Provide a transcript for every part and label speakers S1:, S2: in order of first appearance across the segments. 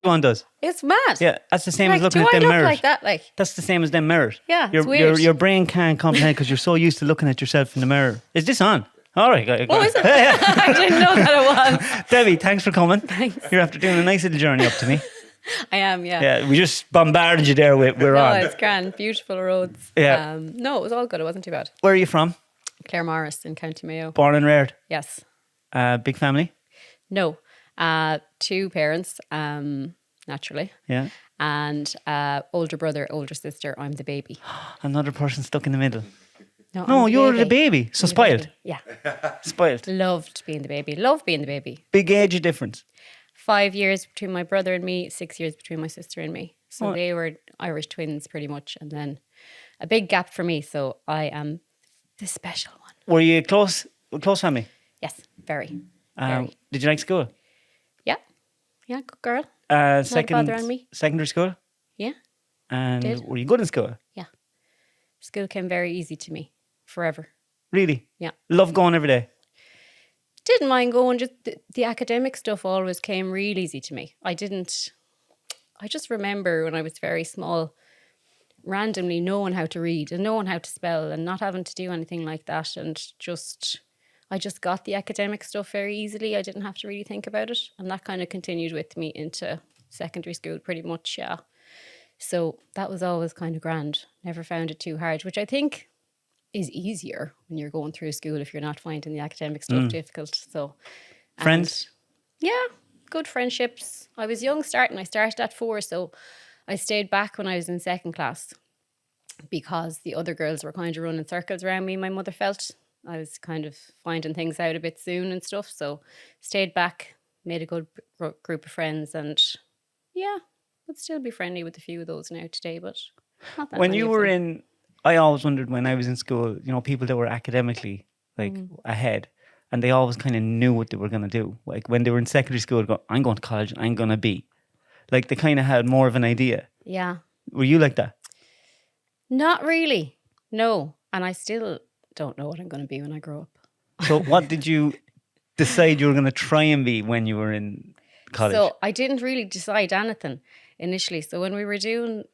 S1: Everyone does.
S2: It's mad.
S1: Yeah, that's the same as
S2: Like,
S1: looking at
S2: do I
S1: them
S2: look
S1: mirrors.
S2: like that? Like,
S1: That's the same as them mirrors.
S2: Yeah, it's weird.
S1: Your brain can't comprehend because you're so used to looking at yourself in the mirror. Is this on? All right.
S2: oh, is it? I didn't know that it was.
S1: Debbie, thanks for coming.
S2: Thanks.
S1: You're after doing a nice little journey up to me.
S2: I am, yeah.
S1: Yeah, we just bombarded you there with we're
S2: No,
S1: on.
S2: it's grand. Beautiful roads.
S1: Yeah.
S2: No, it was all good. It wasn't too bad.
S1: Where are you from?
S2: Clare Morris in County Mayo.
S1: Born and reared.
S2: Yes.
S1: Big family?
S2: No. 2 parents, naturally.
S1: Yeah.
S2: And older brother, older sister. I'm the baby.
S1: Another person stuck in the middle.
S2: No,
S1: No,
S2: I'm
S1: you're the baby. So
S2: I'm the
S1: spoiled.
S2: baby. Yeah.
S1: Spoiled.
S2: Loved being the baby. Love being the baby.
S1: Big age difference.
S2: 5 years between my brother and me, 6 years between my sister and me. So
S1: Oh.
S2: they were Irish twins pretty much. And then a big gap for me. So I am the special one.
S1: Were you close family?
S2: Yes, very. Very.
S1: Did you like school?
S2: Yeah. Yeah, good girl.
S1: Second,
S2: bother on me.
S1: Secondary school?
S2: Yeah.
S1: And
S2: Did.
S1: were you good in school?
S2: Yeah. School came very easy to me. Forever.
S1: Really?
S2: Yeah.
S1: Love going every day?
S2: Didn't mind going. Just the academic stuff always came real easy to me. I just remember when I was very small, randomly knowing how to read and knowing how to spell and not having to do anything like that. And I just got the academic stuff very easily. I didn't have to really think about it. And that kind of continued with me into secondary school pretty much, yeah. So that was always kind of grand. Never found it too hard, which I think is easier when you're going through school if you're not finding the academic stuff difficult. So
S1: Friends?
S2: yeah, good friendships. I was young starting. I started at 4, so I stayed back when I was in second class because the other girls were kind of running circles around me, my mother felt. I was kind of finding things out a bit soon and stuff, so stayed back, made a good group of friends, and yeah, would still be friendly with a few of those now today, but not that
S1: When
S2: many
S1: you
S2: of
S1: were
S2: them.
S1: I always wondered when I was in school, you know, people that were academically like ahead and they always kind of knew what they were going to do. Like when they were in secondary school, go, I'm going to college, I'm going to be. Like they kind of had more of an idea.
S2: Yeah.
S1: Were you like that?
S2: Not really, no. And I still don't know what I'm going to be when I grow up.
S1: So what did you decide you were going to try and be when you were in college?
S2: So I didn't really decide anything initially. So when we were doing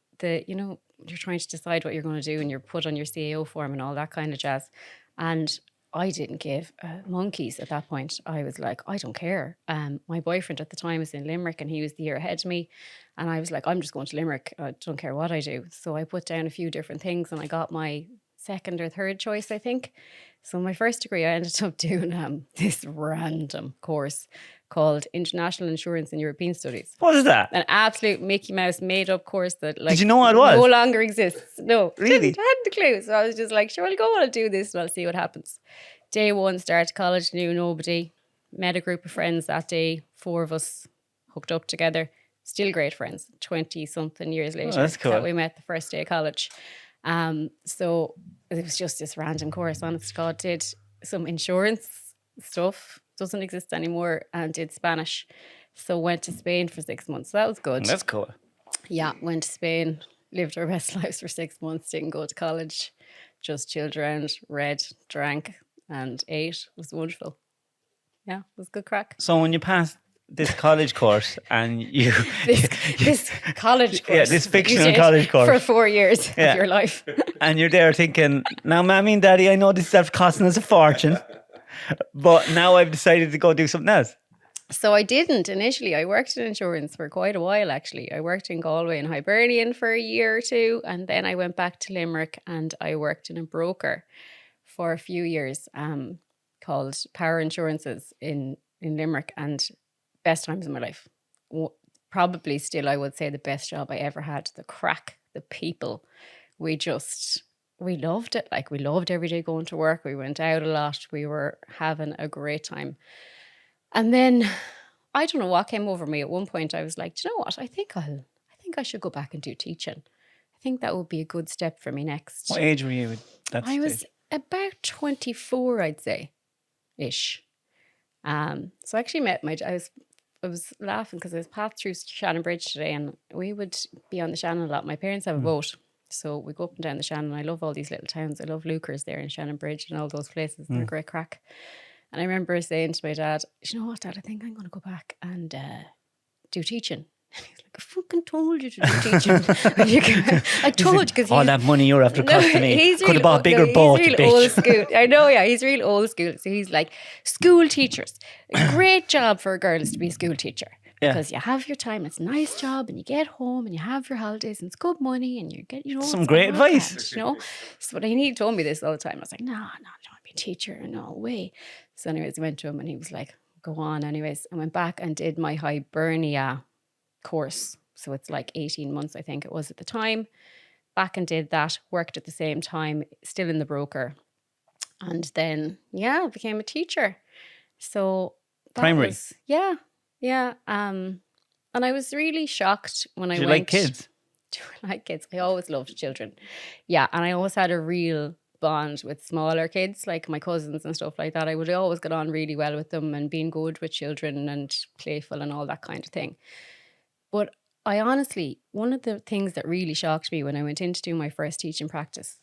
S2: you're trying to decide what you're going to do and you're put on your CAO form and all that kind of jazz. And I didn't give monkeys at that point. I was like, I don't care. My boyfriend at the time was in Limerick and he was the year ahead of me. And I was like, I'm just going to Limerick. I don't care what I do. So I put down a few different things and I got my second or third choice, I think. So my first degree, I ended up doing this random course called International Insurance and European Studies.
S1: What is that?
S2: An absolute Mickey Mouse made up course that
S1: Did you know what it was?
S2: no longer exists. No,
S1: Really?
S2: hadn't a clue. So I was just like, sure, I'll go and I'll do this and I'll see what happens. Day 1, started college, knew nobody. Met a group of friends that day. 4 of us hooked up together. Still great friends. 20-something years later.
S1: that's cool.
S2: That we met the first day of college. So it was just this random course. Honest to God, did some insurance stuff. Doesn't exist anymore, and did Spanish. So went to Spain for 6 months. So that was good.
S1: That's cool.
S2: Yeah, went to Spain, lived our best lives for 6 months, didn't go to college, just chilled around, read, drank, and ate. It was wonderful. Yeah, it was good crack.
S1: So when you passed this college course and you...
S2: This college course.
S1: Yeah, this fictional
S2: you did
S1: college course.
S2: for 4 years
S1: Yeah.
S2: of your life.
S1: And you're there thinking, now, Mammy and Daddy, I know this is costing us a fortune, but now I've decided to go do something else.
S2: So I didn't initially. I worked in insurance for quite a while, actually. I worked in Galway and Hibernian for a year or two, and then I went back to Limerick and I worked in a broker for a few years called Power Insurances in Limerick, and best times of my life. Probably still, I would say, the best job I ever had. The crack, the people. We loved it. Like, we loved every day going to work. We went out a lot. We were having a great time. And then I don't know what came over me. At one point I was like, do you know what? I think I should go back and do teaching. I think that would be a good step for me next.
S1: What age were you at that
S2: I
S1: stage?
S2: was about 24, I'd say, ish. So I actually met I was laughing because I was passed through Shannon Bridge today, and we would be on the Shannon a lot. My parents have a boat, so we go up and down the Shannon. I love all these little towns. I love Lucas there in Shannon Bridge and all those places. They're great crack. And I remember saying to my dad, you know what, Dad, I think I'm going to go back and do teaching I fucking told you to do teaching. I told you because
S1: all that money you're after costing me. Could have bought a bigger boat,
S2: he's real
S1: bitch.
S2: old school. I know, yeah, he's real old school. So he's like, school teachers, a great job for girls to be a school teacher. Because you have your time, it's a nice job, and you get home and you have your holidays, and it's good money, and you get,
S1: some great advice.
S2: So when he told me this all the time, I was like, no, I don't want to be a teacher, no way. So anyways, I went to him and he was like, go on. Anyways, I went back and did my Hibernia course. So it's like 18 months, I think it was at the time. Back and did that, worked at the same time, still in the broker. And then, became a teacher. So
S1: primary.
S2: Yeah. And I was really shocked when I went.
S1: Do you like kids?
S2: Do I like kids? I always loved children. Yeah. And I always had a real bond with smaller kids, like my cousins and stuff like that. I would always get on really well with them and being good with children and playful and all that kind of thing. But I honestly, one of the things that really shocked me when I went in to do my first teaching practice,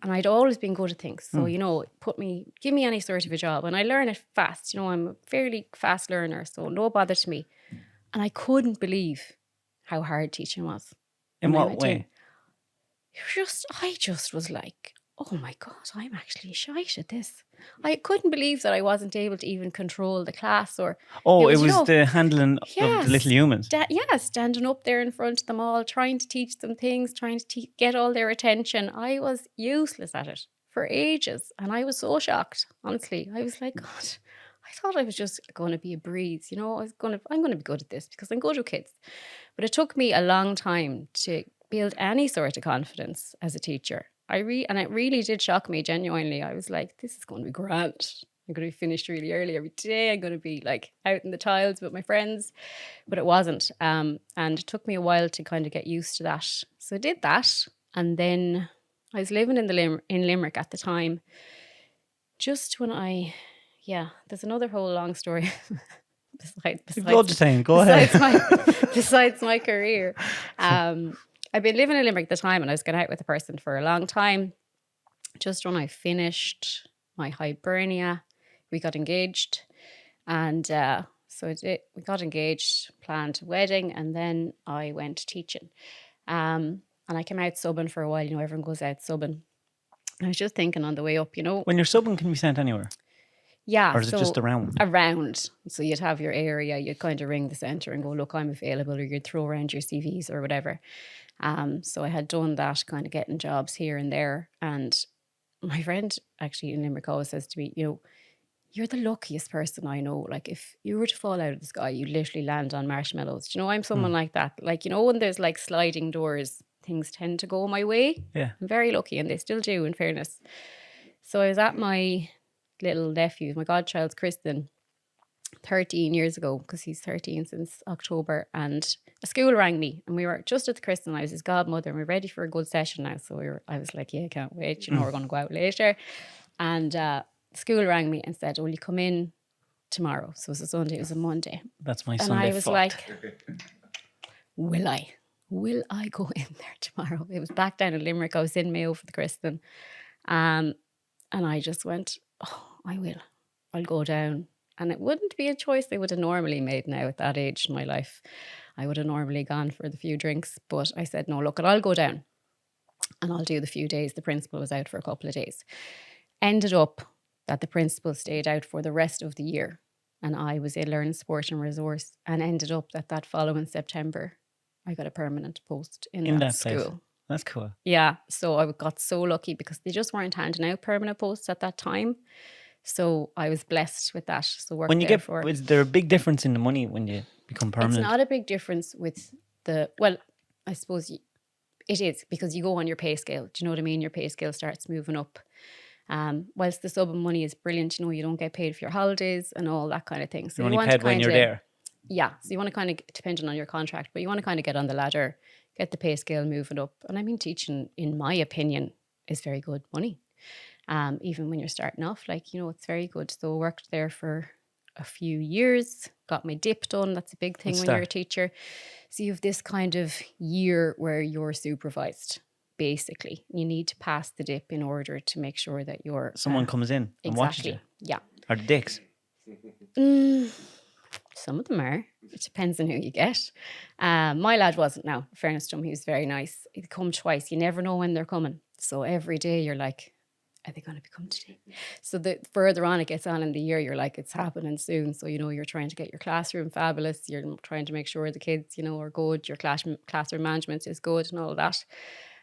S2: and I'd always been good at things. So, give me any sort of a job and I learn it fast. I'm a fairly fast learner, so no bother to me. And I couldn't believe how hard teaching was.
S1: In what way?
S2: I just was like, oh my God, I'm actually shite at this. I couldn't believe that I wasn't able to even control the class or...
S1: it was the handling of the little humans.
S2: Standing up there in front of them all, trying to teach them things, trying to get all their attention. I was useless at it for ages. And I was so shocked, honestly. I was like, God, I thought I was just going to be a breeze. I'm going to be good at this because I'm good with kids. But it took me a long time to build any sort of confidence as a teacher. And it really did shock me, genuinely. I was like, this is going to be grand. I'm going to be finished really early every day. I'm going to be like out in the tiles with my friends. But it wasn't. And it took me a while to kind of get used to that. So I did that. And then I was living in Limerick at the time. Just when there's another whole long story. Besides my career. I've been living in Limerick at the time and I was going out with a person for a long time. Just when I finished my Hibernia, we got engaged. And we got engaged, planned a wedding, and then I went teaching. And I came out subbing for a while. Everyone goes out subbing. I was just thinking on the way up,
S1: When you're subbing, can you be sent anywhere?
S2: Yeah.
S1: Or is it just around?
S2: Around. So you'd have your area, you'd kind of ring the centre and go, look, I'm available, or you'd throw around your CVs or whatever. So I had done that, kind of getting jobs here and there. And my friend actually in Limerick always says to me, you're the luckiest person I know. Like if you were to fall out of the sky, you'd literally land on marshmallows. I'm someone like that. Like, when there's like sliding doors, things tend to go my way.
S1: Yeah.
S2: I'm very lucky and they still do, in fairness. So I was at my little nephew, my godchild's christening 13 years ago, because he's 13 since October, and a school rang me and we were just at the christening. I was his godmother and we're ready for a good session now. So I was like, I can't wait, we're going to go out later. And school rang me and said, will you come in tomorrow? So it was a Sunday, it was a Monday.
S1: That's my
S2: and
S1: Sunday.
S2: And I was like, will I go in there tomorrow? It was back down in Limerick. I was in Mayo for the christening. And I just went, I will. I'll go down. And it wouldn't be a choice I would have normally made now at that age in my life. I would have normally gone for the few drinks. But I said, no, look, I'll go down and I'll do the few days. The principal was out for a couple of days. Ended up that the principal stayed out for the rest of the year. And I was in Learning, Sport and Resource, and ended up that following September, I got a permanent post in that school.
S1: Place. That's cool.
S2: Yeah. So I got so lucky because they just weren't handing out permanent posts at that time. So I was blessed with that. So
S1: is there a big difference in the money when you become permanent?
S2: It's not a big difference with I suppose it is, because you go on your pay scale. Do you know what I mean? Your pay scale starts moving up. Whilst the sub money is brilliant, you don't get paid for your holidays and all that kind of thing. So
S1: you're only paid when you're there.
S2: Yeah. So you want to kind of, depending on your contract, but you want to kind of get on the ladder, get the pay scale moving up. And I mean, teaching, in my opinion, is very good money. Even when you're starting off, it's very good. So I worked there for a few years, got my dip done. That's a big thing when you're a teacher. So you have this kind of year where you're supervised. Basically, you need to pass the dip in order to make sure that you're...
S1: Someone comes in and watches you.
S2: Yeah.
S1: Are the dicks?
S2: Some of them are. It depends on who you get. My lad wasn't now. In fairness to him, he was very nice. He'd come twice. You never know when they're coming. So every day you're like, are they going to come today? So the further on it gets on in the year, you're like, it's happening soon. So, you're trying to get your classroom fabulous. You're trying to make sure the kids, are good. Your classroom management is good and all of that.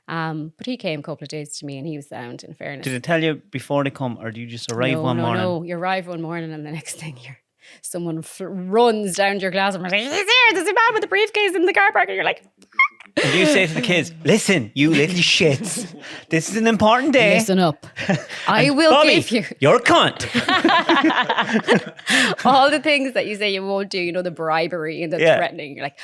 S2: But he came a couple of days to me and he was sound, in fairness.
S1: Did it tell you before they come, or do you just arrive one morning?
S2: No, you arrive one morning and the next thing someone runs down to your classroom and says, he's here, there's a man with a briefcase in the car park. And you're like...
S1: And you say to the kids, listen, you little shits, this is an important day.
S2: Listen up. I will
S1: Bobby,
S2: give you...
S1: You're a cunt.
S2: all the things that you say you won't do, the bribery and the threatening. You're like...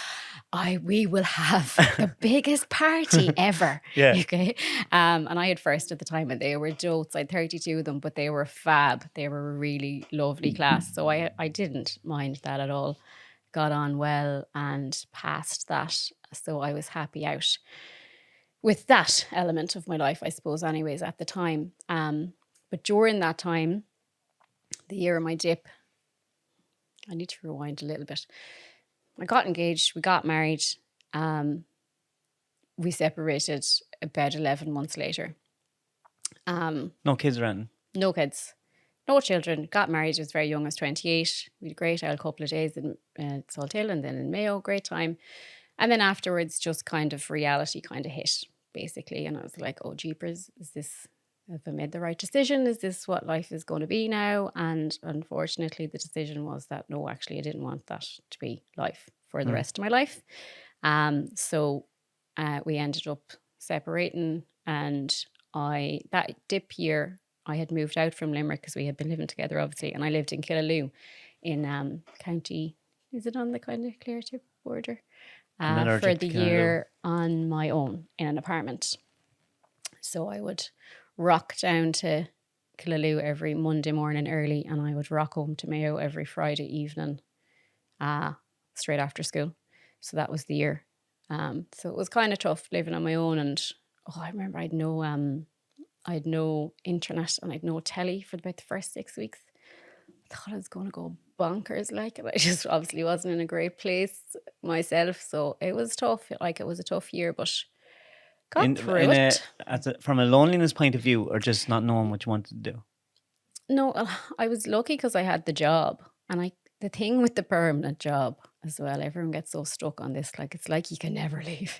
S2: we will have the biggest party ever.
S1: Yeah.
S2: Okay. And I had first at the time and they were dotes. I had 32 of them, but they were fab. They were a really lovely class. So I didn't mind that at all. Got on well and passed that. So I was happy out with that element of my life, I suppose, anyways, at the time. But during that time, the year of my dip, I need to rewind a little bit. I got engaged, we got married, we separated about 11 months later.
S1: No kids around?
S2: No kids, no children, got married, I was very young, I was 28. We had a great a couple of days in Salthill and then in Mayo, great time. And then afterwards, just kind of reality kind of hit, basically. And I was like, oh, jeepers, have I made the right decision? Is this what life is going to be now? And unfortunately, the decision was that, no, actually, I didn't want that to be life for the rest of my life. So we ended up separating. And that dip year, I had moved out from Limerick because we had been living together, obviously. And I lived in Killaloo in County, is it on the kind of Clare-Tip border? For the year on my own in an apartment. So I would rock down to Killaloo every Monday morning early and I would rock home to Mayo every Friday evening straight after school. So that was the year. So it was kind of tough living on my own. And I remember I had no internet and I had no telly for about the first 6 weeks. I thought I was going to go bonkers, and I just obviously wasn't in a great place myself. So it was tough. It was a tough year, but got through it.
S1: From a loneliness point of view, or just not knowing what you wanted to do?
S2: No, I was lucky because I had the job. And the thing with the permanent job as well, everyone gets so stuck on this. It's like you can never leave,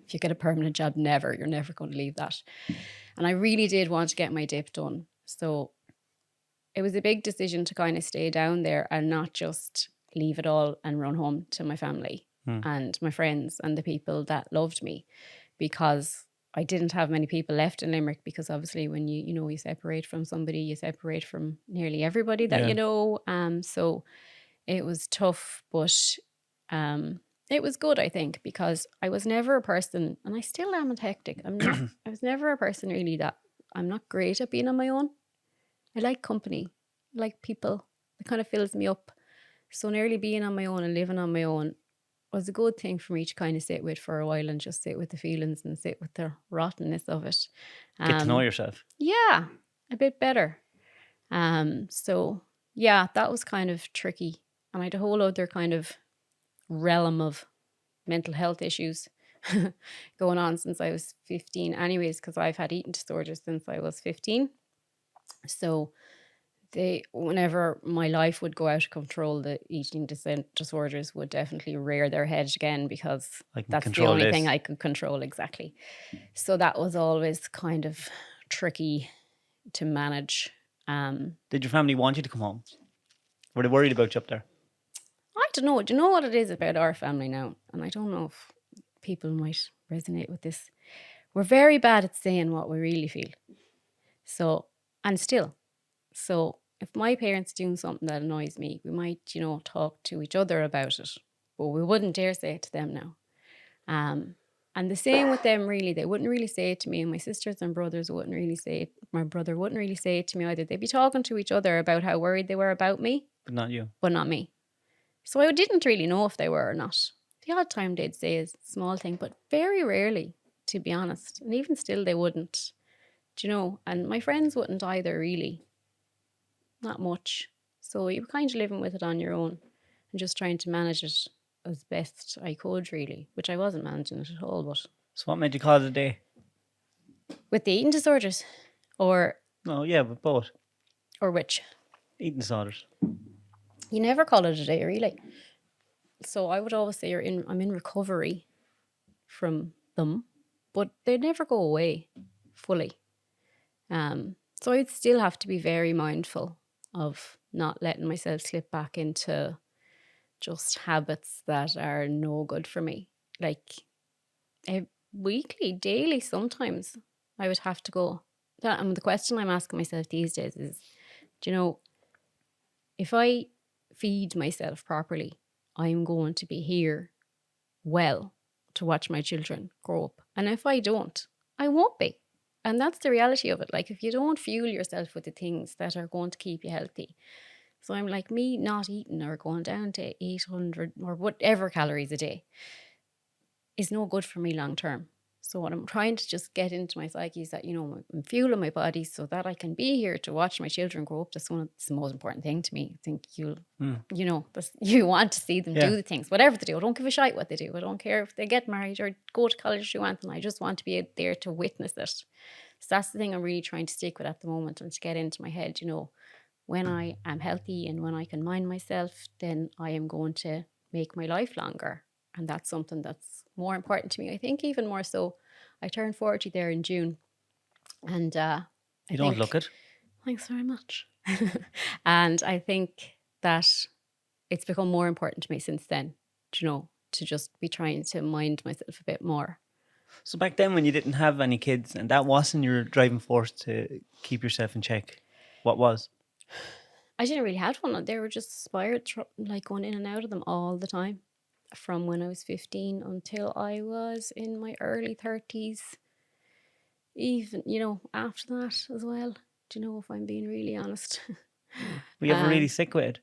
S2: If you get a permanent job, you're never going to leave that. And I really did want to get my dip done. So it was a big decision to kind of stay down there and not just leave it all and run home to my family and my friends and the people that loved me, because I didn't have many people left in Limerick, because obviously when you separate from somebody, you separate from nearly everybody that you know. So it was tough, but it was good, I think, because I was never a person, and I still am hectic. I was never a person really that I'm not great at being on my own. I like company, I like people. It kind of fills me up. So nearly being on my own and living on my own was a good thing for me to kind of sit with for a while and just sit with the feelings and sit with the rottenness of it.
S1: Get to know yourself.
S2: Yeah, a bit better. So yeah, that was kind of tricky. And I had a whole other kind of realm of mental health issues going on since I was 15 anyways, because I've had eating disorders since I was 15. So whenever my life would go out of control, the eating disorders would definitely rear their head again, because that's the only thing I could control. Exactly. So that was always kind of tricky to manage.
S1: Did your family want you to come home? Were they worried about you up there?
S2: I don't know. Do you know what it is about our family now? And I don't know if people might resonate with this. We're very bad at saying what we really feel. So if my parents are doing something that annoys me, we might, talk to each other about it, but we wouldn't dare say it to them now. And the same with them, really. They wouldn't really say it to me, and my sisters and brothers wouldn't really say it. My brother wouldn't really say it to me either. They'd be talking to each other about how worried they were about me.
S1: But not you.
S2: But not me. So I didn't really know if they were or not. The odd time they'd say a small thing, but very rarely, to be honest. And even still, they wouldn't. And my friends wouldn't either, really. Not much. So you were kind of living with it on your own. and just trying to manage it as best I could, really, which I wasn't managing it at all. But
S1: So what made you call it a day?
S2: with the eating disorders, or
S1: No, yeah, but both.
S2: which,
S1: Eating disorders.
S2: you never call it a day, really. So I would always say I'm in recovery from them, but they never go away fully. So I'd still have to be very mindful of not letting myself slip back into just habits that are no good for me. Like weekly, daily, sometimes I would have to go. And the question I'm asking myself these days is, do you know, if I feed myself properly, I'm going to be here well to watch my children grow up. And if I don't, I won't be. And that's the reality of it. Like, if you don't fuel yourself with the things that are going to keep you healthy. So I'm like, me not eating or going down to 800 or whatever calories a day is no good for me long term. So what I'm trying to just get into my psyche is that, you know, I'm fueling my body so that I can be here to watch my children grow up. That's the most important thing to me. I think you know, you want to see them do the things, whatever they do. I don't give a shite what they do. I don't care if they get married or go to college or anything. I just want to be out there to witness it. So that's the thing I'm really trying to stick with at the moment, and to get into my head, you know, when I am healthy and when I can mind myself, then I am going to make my life longer. And that's something that's more important to me. I think even more so. I turned 40 there in June. And
S1: you don't look it.
S2: Thanks very much. And I think that it's become more important to me since then, you know, to just be trying to mind myself a bit more.
S1: So back then, when you didn't have any kids and that wasn't your driving force to keep yourself in check, what was?
S2: I didn't really have one. They were just inspired, like going in and out of them all the time. From when I was 15 until I was in my early 30s. Even, you know, after that as well. Do you know, if I'm being really honest?
S1: Were you ever really sick with it?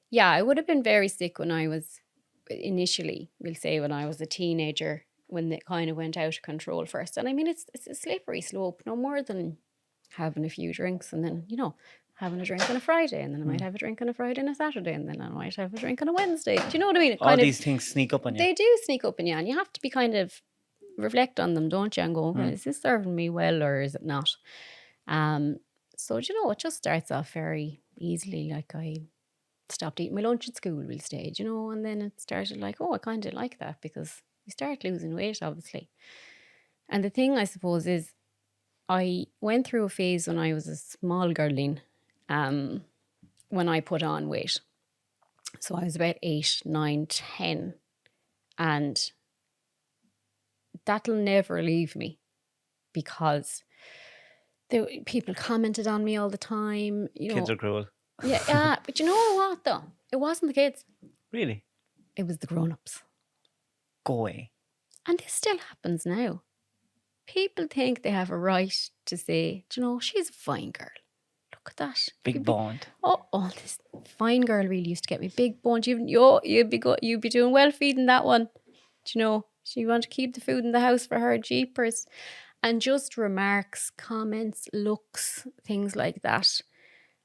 S2: Yeah, I would have been very sick when I was initially, we'll say when I was a teenager, when it kind of went out of control first. And I mean, it's a slippery slope, no more than having a few drinks and then, you know, having a drink on a Friday, and then I might have a drink on a Friday and a Saturday, and then I might have a drink on a Wednesday. Do you know what I mean?
S1: All these things sneak up on you.
S2: They do sneak up on you, and you have to be kind of reflect on them, don't you? And go, is this serving me well or is it not? So, you know, it just starts off very easily. Like, I stopped eating my lunch at school, we'll say, you know, and then it started like, oh, I kind of like that, because you start losing weight, obviously. And the thing, I suppose, is I went through a phase when I was a small girline, when I put on weight. So I was about 8, 9, 10. And that'll never leave me, because people commented on me all the time. You know,
S1: kids are cruel.
S2: Yeah, but you know what, though? It wasn't the kids.
S1: Really?
S2: It was the grown-ups.
S1: Go away.
S2: And this still happens now. People think they have a right to say, do you know, she's a fine girl. Look at that.
S1: Big boned.
S2: Oh, this fine girl really used to get me. Big boned. You'd be doing well feeding that one. Do you know, she want to keep the food in the house for her, jeepers. And just remarks, comments, looks, things like that.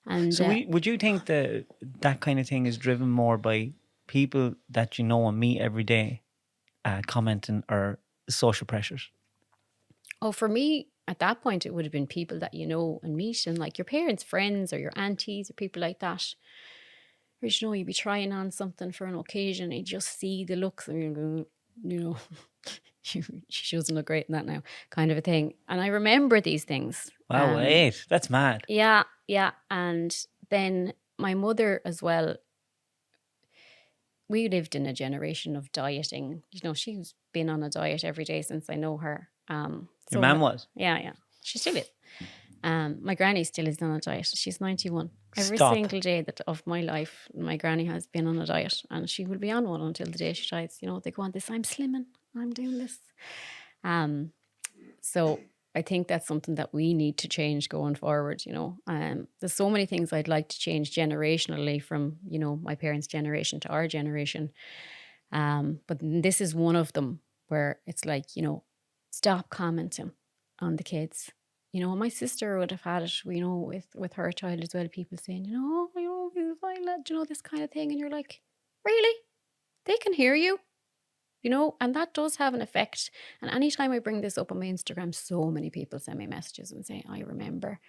S2: And
S1: so would you think that kind of thing is driven more by people that you know and meet every day, commenting, or social pressures?
S2: Oh, for me, at that point, it would have been people that you know and meet, and like your parents' friends or your aunties or people like that. Or, you know, you'd be trying on something for an occasion, and you just see the looks, and you go, you know, she doesn't look great in that now, kind of a thing. And I remember these things.
S1: Wow, wait, that's mad.
S2: Yeah. And then my mother as well, we lived in a generation of dieting. You know, she's been on a diet every day since I know her.
S1: Your mum was?
S2: Yeah. She still is. My granny still is on a diet. She's 91. Every
S1: Stop.
S2: single day of my life, my granny has been on a diet, and she will be on one until the day she dies. You know, they go on this, I'm slimming, I'm doing this. So I think that's something that we need to change going forward, you know. There's so many things I'd like to change generationally from, you know, my parents' generation to our generation. But this is one of them where it's like, you know, stop commenting on the kids. You know, my sister would have had it, you know, with her child as well, people saying, you know, he's a violent, you know, this kind of thing. And you're like, really? They can hear you, you know, and that does have an effect. And anytime I bring this up on my Instagram, so many people send me messages and say, I remember.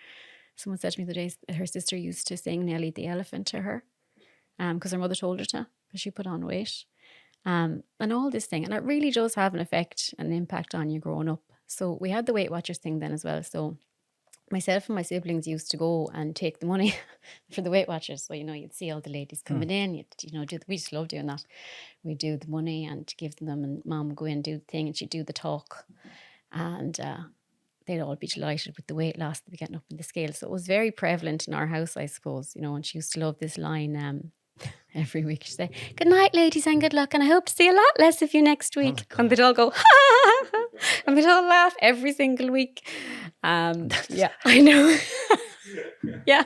S2: Someone said to me the day her sister used to sing Nellie the Elephant to her because her mother told her to, because she put on weight. And all this thing. And it really does have an effect and impact on you growing up. So we had the Weight Watchers thing then as well. So myself and my siblings used to go and take the money for the Weight Watchers. So, you know, you'd see all the ladies coming in, we just love doing that. We'd do the money and give them, and mom would go in and do the thing, and she'd do the talk. And they'd all be delighted with the weight loss. They'd be getting up in the scale. So it was very prevalent in our house, I suppose, you know, and she used to love this line every week. She'd say, good night, ladies, and good luck. And I hope to see a lot less of you next week. And they'd all go, ha, ha, ha, ha. And we'd all laugh every single week. Yeah, I know. Yeah.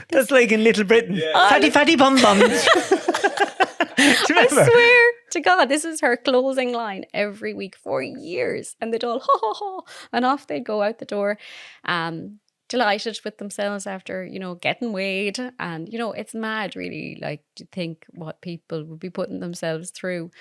S1: That's like in Little Britain. Fatty, fatty bum bums.
S2: I swear to God, this is her closing line every week for years. And they'd all, ha, ha, ha. And off they'd go out the door. Delighted with themselves after, you know, getting weighed. And, you know, it's mad really, like, to think what people would be putting themselves through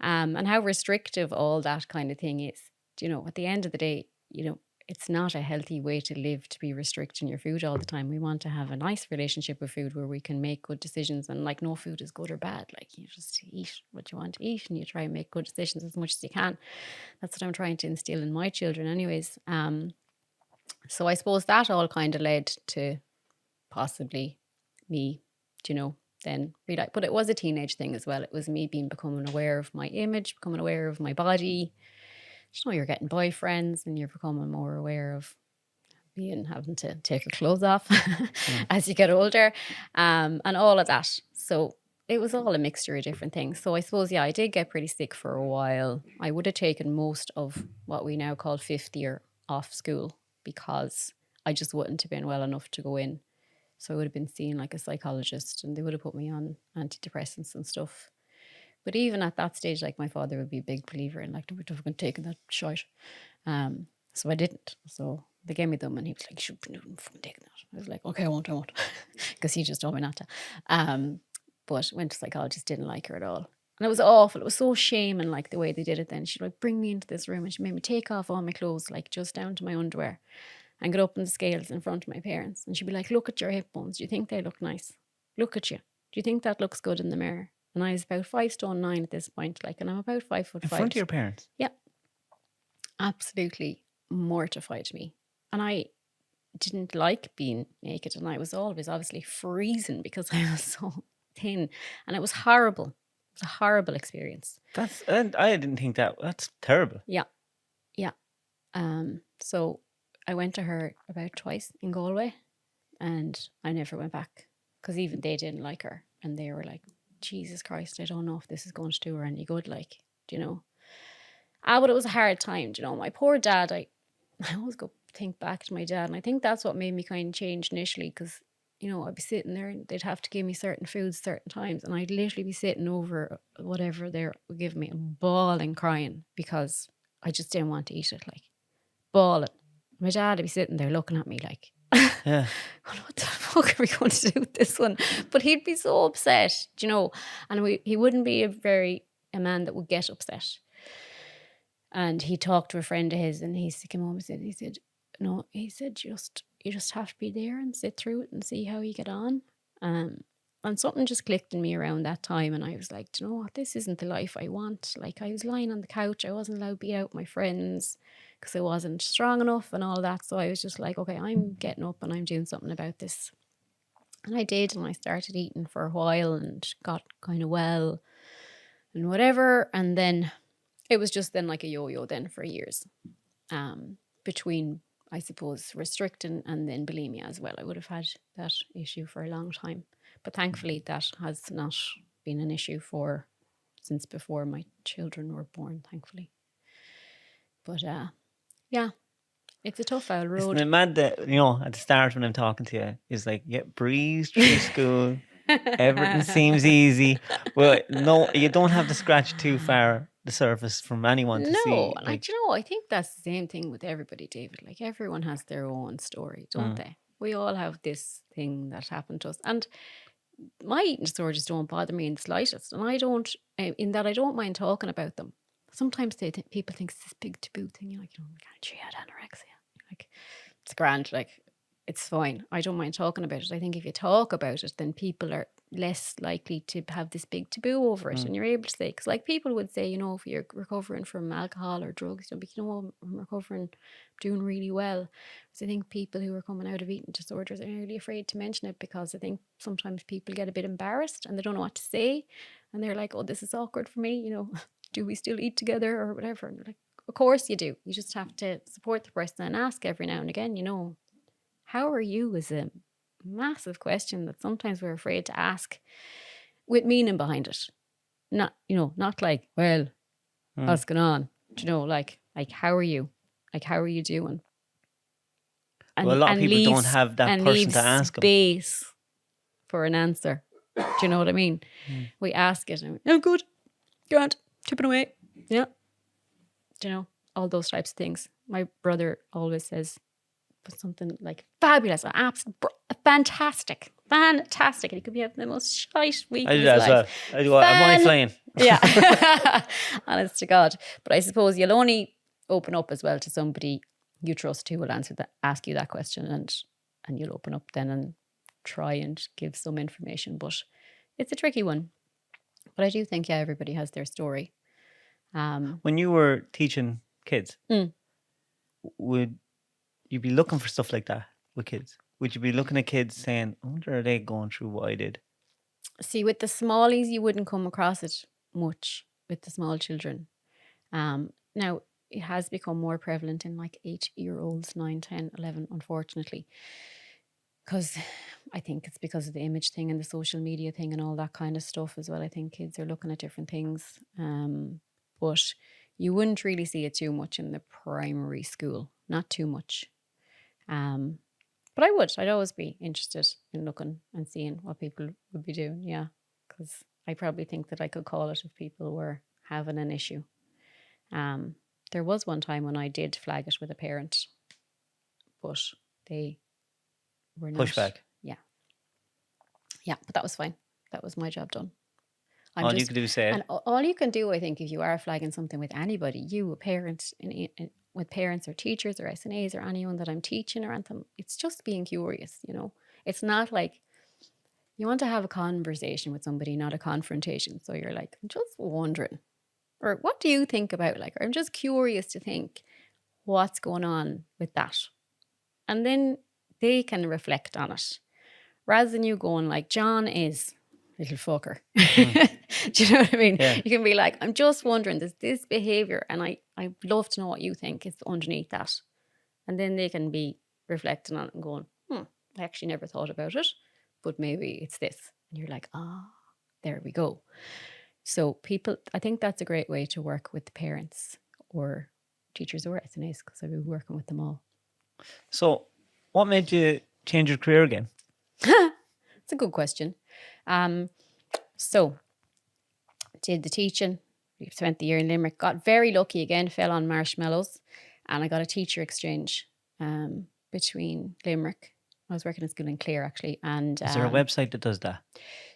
S2: and how restrictive all that kind of thing is. You know, at the end of the day, you know, it's not a healthy way to live, to be restricting your food all the time. We want to have a nice relationship with food where we can make good decisions, and like no food is good or bad. Like you just eat what you want to eat and you try and make good decisions as much as you can. That's what I'm trying to instill in my children anyways. So I suppose that all kind of led to possibly me, you know, then realize, but it was a teenage thing as well. It was me becoming aware of my image, becoming aware of my body. You know, you're getting boyfriends and you're becoming more aware of having to take your clothes off as you get older, and all of that. So it was all a mixture of different things. So I suppose, yeah, I did get pretty sick for a while. I would have taken most of what we now call fifth year off school because I just wouldn't have been well enough to go in. So I would have been seeing like a psychologist and they would have put me on antidepressants and stuff. But even at that stage, like my father would be a big believer in like, we're fucking taking that shite. So I didn't. So they gave me them and he was like, you should be fucking taking that. I was like, okay, I won't. Because he just told me not to. But went to psychologist, didn't like her at all. And it was awful. It was so shaming, like the way they did it then. She'd like bring me into this room and she made me take off all my clothes, like just down to my underwear, and get up in the scales in front of my parents. And she'd be like, look at your hip bones. Do you think they look nice? Look at you. Do you think that looks good in the mirror? And I was about 5'9" at this point, like, and I'm about 5'5".
S1: In front of your parents?
S2: Yeah. Absolutely mortified me. And I didn't like being naked. And I was always obviously freezing because I was so thin. And it was horrible. It was a horrible experience.
S1: And I didn't think that's terrible.
S2: Yeah. Yeah. So I went to her about twice in Galway and I never went back because even they didn't like her. And they were like, Jesus Christ, I don't know if this is going to do her any good, like, do you know? But it was a hard time, do you know? My poor dad, I always go think back to my dad, and I think that's what made me kind of change initially, because, you know, I'd be sitting there and they'd have to give me certain foods certain times, and I'd literally be sitting over whatever they were giving me and bawling, crying, because I just didn't want to eat it, like, bawling. My dad would be sitting there looking at me like,
S1: yeah,
S2: what the fuck are we going to do with this one? But he'd be so upset, you know, and he wouldn't be a man that would get upset. And he talked to a friend of his, and he came home and he said, no, he said, you just have to be there and sit through it and see how you get on. And something just clicked in me around that time, and I was like, do you know what? This isn't the life I want. Like, I was lying on the couch, I wasn't allowed to be out with my friends because I wasn't strong enough and all that. So I was just like, okay, I'm getting up and I'm doing something about this. And I did, and I started eating for a while and got kind of well and whatever. And then it was just then like a yo-yo then for years, between, I suppose, restricting and then bulimia as well. I would have had that issue for a long time. But thankfully that has not been an issue since before my children were born, thankfully. But yeah, it's a tough old road.
S1: Isn't it mad that, you know, at the start when I'm talking to you, it's like, yeah, breeze through school, everything seems easy. Well, no, you don't have to scratch too far the surface from anyone to see.
S2: No, like, you know, I think that's the same thing with everybody, David. Like, everyone has their own story, don't they? We all have this thing that happened to us. And my eating disorders don't bother me in the slightest, and I don't, in that I don't mind talking about them. Sometimes people think it's this big taboo thing, you know, like, she had anorexia. Like, it's grand, like, it's fine. I don't mind talking about it. I think if you talk about it, then people are less likely to have this big taboo over it. And you're able to say, because like people would say, you know, if you're recovering from alcohol or drugs, you'll be, you know, I'm recovering, doing really well. So I think people who are coming out of eating disorders are really afraid to mention it, because I think sometimes people get a bit embarrassed and they don't know what to say. And they're like, oh, this is awkward for me, you know, do we still eat together or whatever? And they're like, of course you do. You just have to support the person and ask every now and again, you know, how are you, is a massive question that sometimes we're afraid to ask with meaning behind it. Not, you know, not like, well, what's going on? Do you know, like how are you? Like, how are you doing? And,
S1: well, a lot of people don't have that person to ask them.
S2: Space for an answer. Do you know what I mean? We ask it and oh, good, grand, tipping away. Yeah. Do you know, all those types of things. My brother always says something like fabulous, fantastic. And he could be having the most shite week of his life.
S1: Well. I do. I'm flying.
S2: Yeah. Honest to God. But I suppose you'll only open up as well to somebody you trust who will ask you that question, and you'll open up then and try and give some information. But it's a tricky one. But I do think, yeah, everybody has their story.
S1: When you were teaching kids, would you be looking for stuff like that with kids? Would you be looking at kids saying, I wonder, are they going through what I did?
S2: See, with the smallies, you wouldn't come across it much with the small children. Now, it has become more prevalent in like 8-year-olds, 9, 10, 11, unfortunately. Because I think it's because of the image thing and the social media thing and all that kind of stuff as well. I think kids are looking at different things. But you wouldn't really see it too much in the primary school. Not too much. But I'd always be interested in looking and seeing what people would be doing. Yeah. Because I probably think that I could call it if people were having an issue. There was one time when I did flag it with a parent, but they were not.
S1: Pushback.
S2: Yeah. Yeah, but that was fine. That was my job done.
S1: All you can do is say it.
S2: And all you can do, I think, if you are flagging something with anybody, you, a parent, with parents or teachers or SNAs or anyone that I'm teaching or anything, it's just being curious, you know. It's not like you want to have a conversation with somebody, not a confrontation. So you're like, I'm just wondering, or what do you think about, like, or I'm just curious to think what's going on with that. And then they can reflect on it rather than you going like, John is little fucker. Do you know what I mean?
S1: Yeah.
S2: You can be like, I'm just wondering, there's this behavior and I'd love to know what you think is underneath that. And then they can be reflecting on it and going, I actually never thought about it, but maybe it's this. And you're like, there we go. So people, I think that's a great way to work with the parents or teachers or SNAs, because I've been working with them all.
S1: So what made you change your career again?
S2: It's a good question. So did the teaching, we spent the year in Limerick, got very lucky again, fell on marshmallows, and I got a teacher exchange between Limerick. I was working at school in Clare actually. And
S1: is there a website that does that?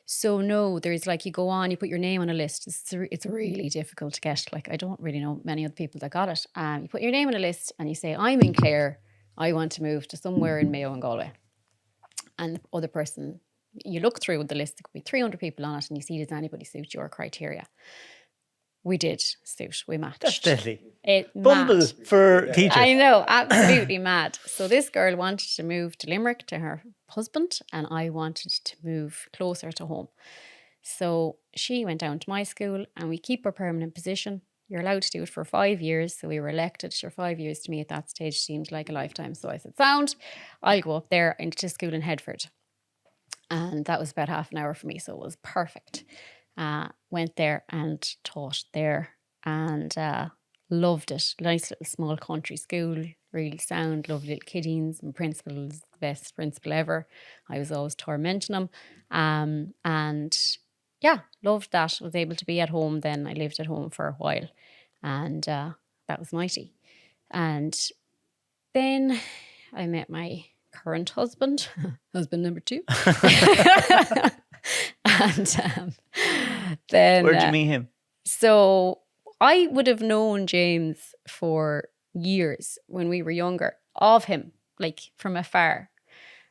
S2: So no, there's like, you go on, you put your name on a list. It's really difficult to get. Like, I don't really know many other people that got it. You put your name on a list and you say, I'm in Clare, I want to move to somewhere in Mayo and Galway. And the other person, you look through the list, there could be 300 people on it, and you see, does anybody suit your criteria? We did suit, we matched.
S1: That's deadly.
S2: Bumble
S1: mad. For teachers.
S2: I know, absolutely mad. So this girl wanted to move to Limerick to her husband, and I wanted to move closer to home. So she went down to my school, and we keep her permanent position. You're allowed to do it for 5 years. So we were elected for 5 years. To me at that stage seemed like a lifetime. So I said, sound, I'll go up there into school in Headford. And that was about half an hour for me. So it was perfect. Went there and taught there and loved it. Nice little small country school, really sound, lovely little kiddies. My principal was the best principal ever. I was always tormenting him. And yeah, loved that. Was able to be at home then. I lived at home for a while. And that was mighty. And then I met my current husband, husband number 2. And then
S1: Where'd you meet him?
S2: So I would have known James for years when we were younger of him, like from afar.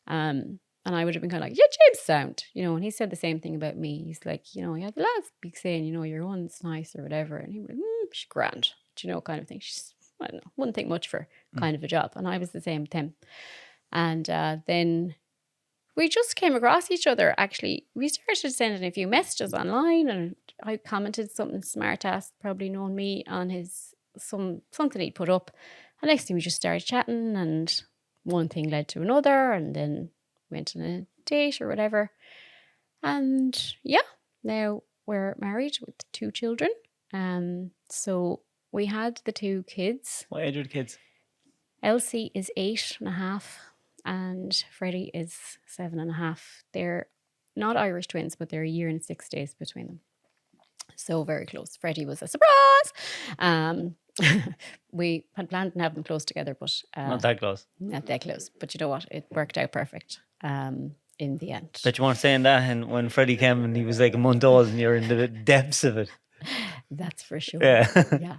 S2: And I would have been kind of like, yeah, James sound, and he said the same thing about me. He's like, the lads be saying, your one's nice or whatever. And he was like, she's grand, kind of thing. She's, I don't know, wouldn't think much for kind of a job. And I was the same with him. And then we just came across each other. Actually, we started sending a few messages online, and I commented something smart ass, probably known me, on his something he'd put up. And next thing we just started chatting, and one thing led to another, and then went on a date or whatever. And yeah, now we're married with 2 children. So we had the 2 kids.
S1: What age are the kids?
S2: Elsie is 8.5. And Freddie is 7.5. They're not Irish twins, but they're a year and 6 days between them. So very close. Freddie was a surprise. We had planned on having them close together, but
S1: Not that close.
S2: Not that close. But you know what? It worked out perfect in the end.
S1: But you weren't saying that, and when Freddie came and he was like a month old, and you're in the depths of it.
S2: That's for sure.
S1: Yeah.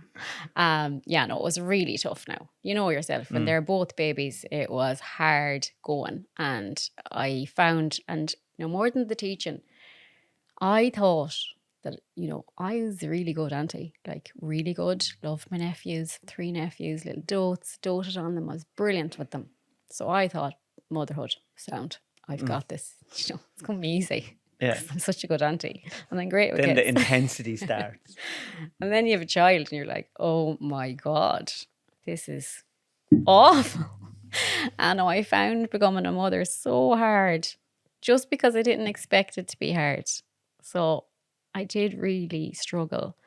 S2: No, it was really tough now. You know yourself, when they're both babies, it was hard going. And I found, and more than the teaching, I thought that, I was a really good auntie, like really good. Loved my nephews, 3 nephews, little dotes, doted on them. I was brilliant with them. So I thought, motherhood, sound. I've got this. It's going to be easy.
S1: Yeah.
S2: I'm such a good auntie. And then great with
S1: Then
S2: kids.
S1: the intensity starts.
S2: And then you have a child and you're like, oh my God, this is awful. And I found becoming a mother so hard just because I didn't expect it to be hard. So I did really struggle.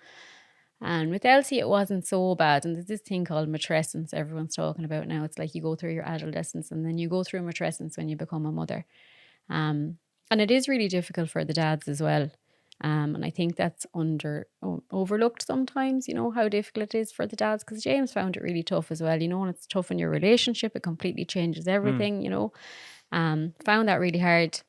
S2: And with Elsie, it wasn't so bad. And there's this thing called matrescence everyone's talking about now. It's like you go through your adolescence and then you go through matrescence when you become a mother. And it is really difficult for the dads as well. And I think that's overlooked sometimes, how difficult it is for the dads, because James found it really tough as well, and it's tough in your relationship. It completely changes everything, found that really hard.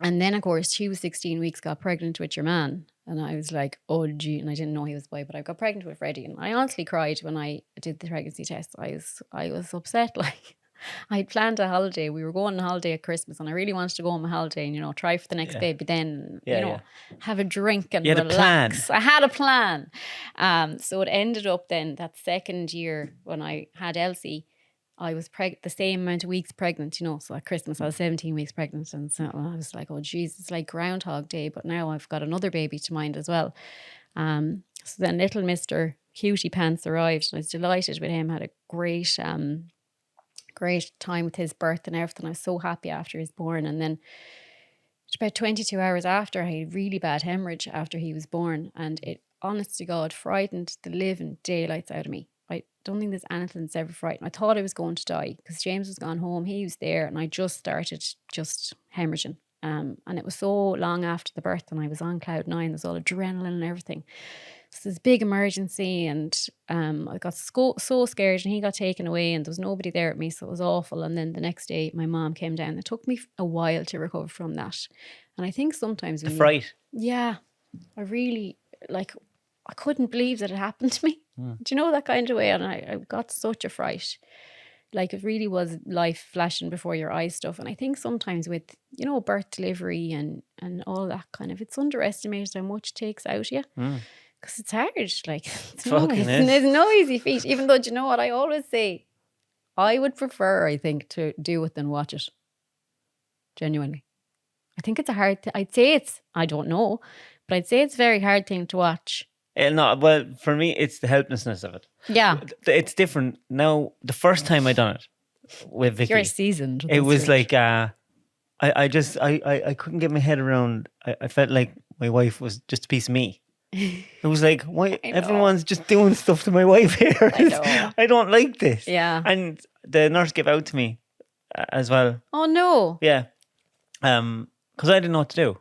S2: And then, of course, she was 16 weeks, got pregnant with your man. And I was like, oh, gee, and I didn't know he was boy, but I got pregnant with Freddie. And I honestly cried when I did the pregnancy test. I was upset, like. I'd planned a holiday. We were going on holiday at Christmas, and I really wanted to go on my holiday and, try for the next baby, then, have a drink and relax. I had a plan. So it ended up then that second year when I had Elsie, I was the same amount of weeks pregnant, So at Christmas, I was 17 weeks pregnant. And so I was like, oh, geez, it's like Groundhog Day. But now I've got another baby to mind as well. So then little Mr. Cutie Pants arrived, and I was delighted with him. Had a great time with his birth and everything. I was so happy after he was born. And then about 22 hours after, I had really bad hemorrhage after he was born. And it, honest to God, frightened the living daylights out of me. I don't think there's anything that's ever frightened. I thought I was going to die because James was gone home. He was there, and I just started hemorrhaging. And it was so long after the birth, and I was on cloud 9. There's all adrenaline and everything. So this big emergency, and I got so scared, and he got taken away, and there was nobody there at me, so it was awful. And then the next day, my mom came down. It took me a while to recover from that. And I think sometimes
S1: the fright.
S2: I really, I couldn't believe that it happened to me. Do you know, that kind of way? And I got such a fright. Like, it really was life flashing before your eyes stuff. And I think sometimes with, birth, delivery and all that kind of, it's underestimated how much it takes out of you. Because it's hard. Like, it's no easy feat. Even though, do you know what I always say? I would prefer, I think, to do it than watch it. Genuinely. I think it's a hard I'd say it's, I don't know, but I'd say it's a very hard thing to watch.
S1: No, well, for me, it's the helplessness of it.
S2: Yeah.
S1: It's different. Now, the first time I done it with Vicky.
S2: You're seasoned.
S1: It was like, I couldn't get my head around. I felt like my wife was just a piece of me. It was like, why everyone's just doing stuff to my wife here.
S2: I know.
S1: I don't like this.
S2: Yeah.
S1: And the nurse gave out to me as well.
S2: Oh, no.
S1: Yeah. Because I didn't know what to do.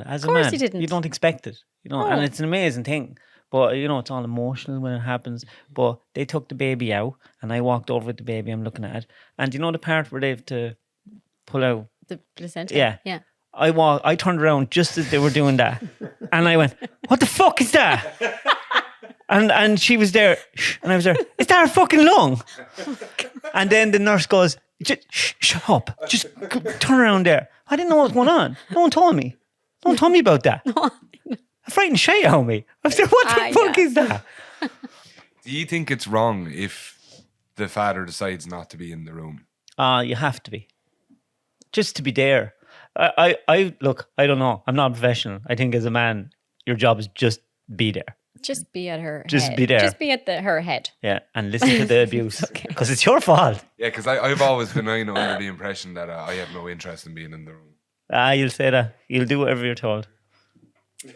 S1: As a man,
S2: you didn't.
S1: You don't expect it. And it's an amazing thing. But, it's all emotional when it happens. But they took the baby out, and I walked over with the baby I'm looking at. And the part where they have to pull out
S2: the placenta?
S1: Yeah.
S2: Yeah.
S1: I turned around just as they were doing that, and I went, "What the fuck is that?" And she was there, and I was there. Is that her fucking lung? And then the nurse goes, shut up. Just turn around there. I didn't know what was going on. No one told me. No one told me about that. A frightened shit out of me. I was like, what the fuck is that?
S3: Do you think it's wrong if the father decides not to be in the room?
S1: You have to be. Just to be there. I look, I don't know. I'm not a professional. I think as a man, your job is just be there.
S2: Just be at her
S1: Just
S2: head.
S1: be there.
S2: Just be at her head.
S1: Yeah, and listen to the abuse. Because it's your fault.
S3: Yeah, because I've always been under the impression that I have no interest in being in the room.
S1: You'll say that. You'll do whatever you're told.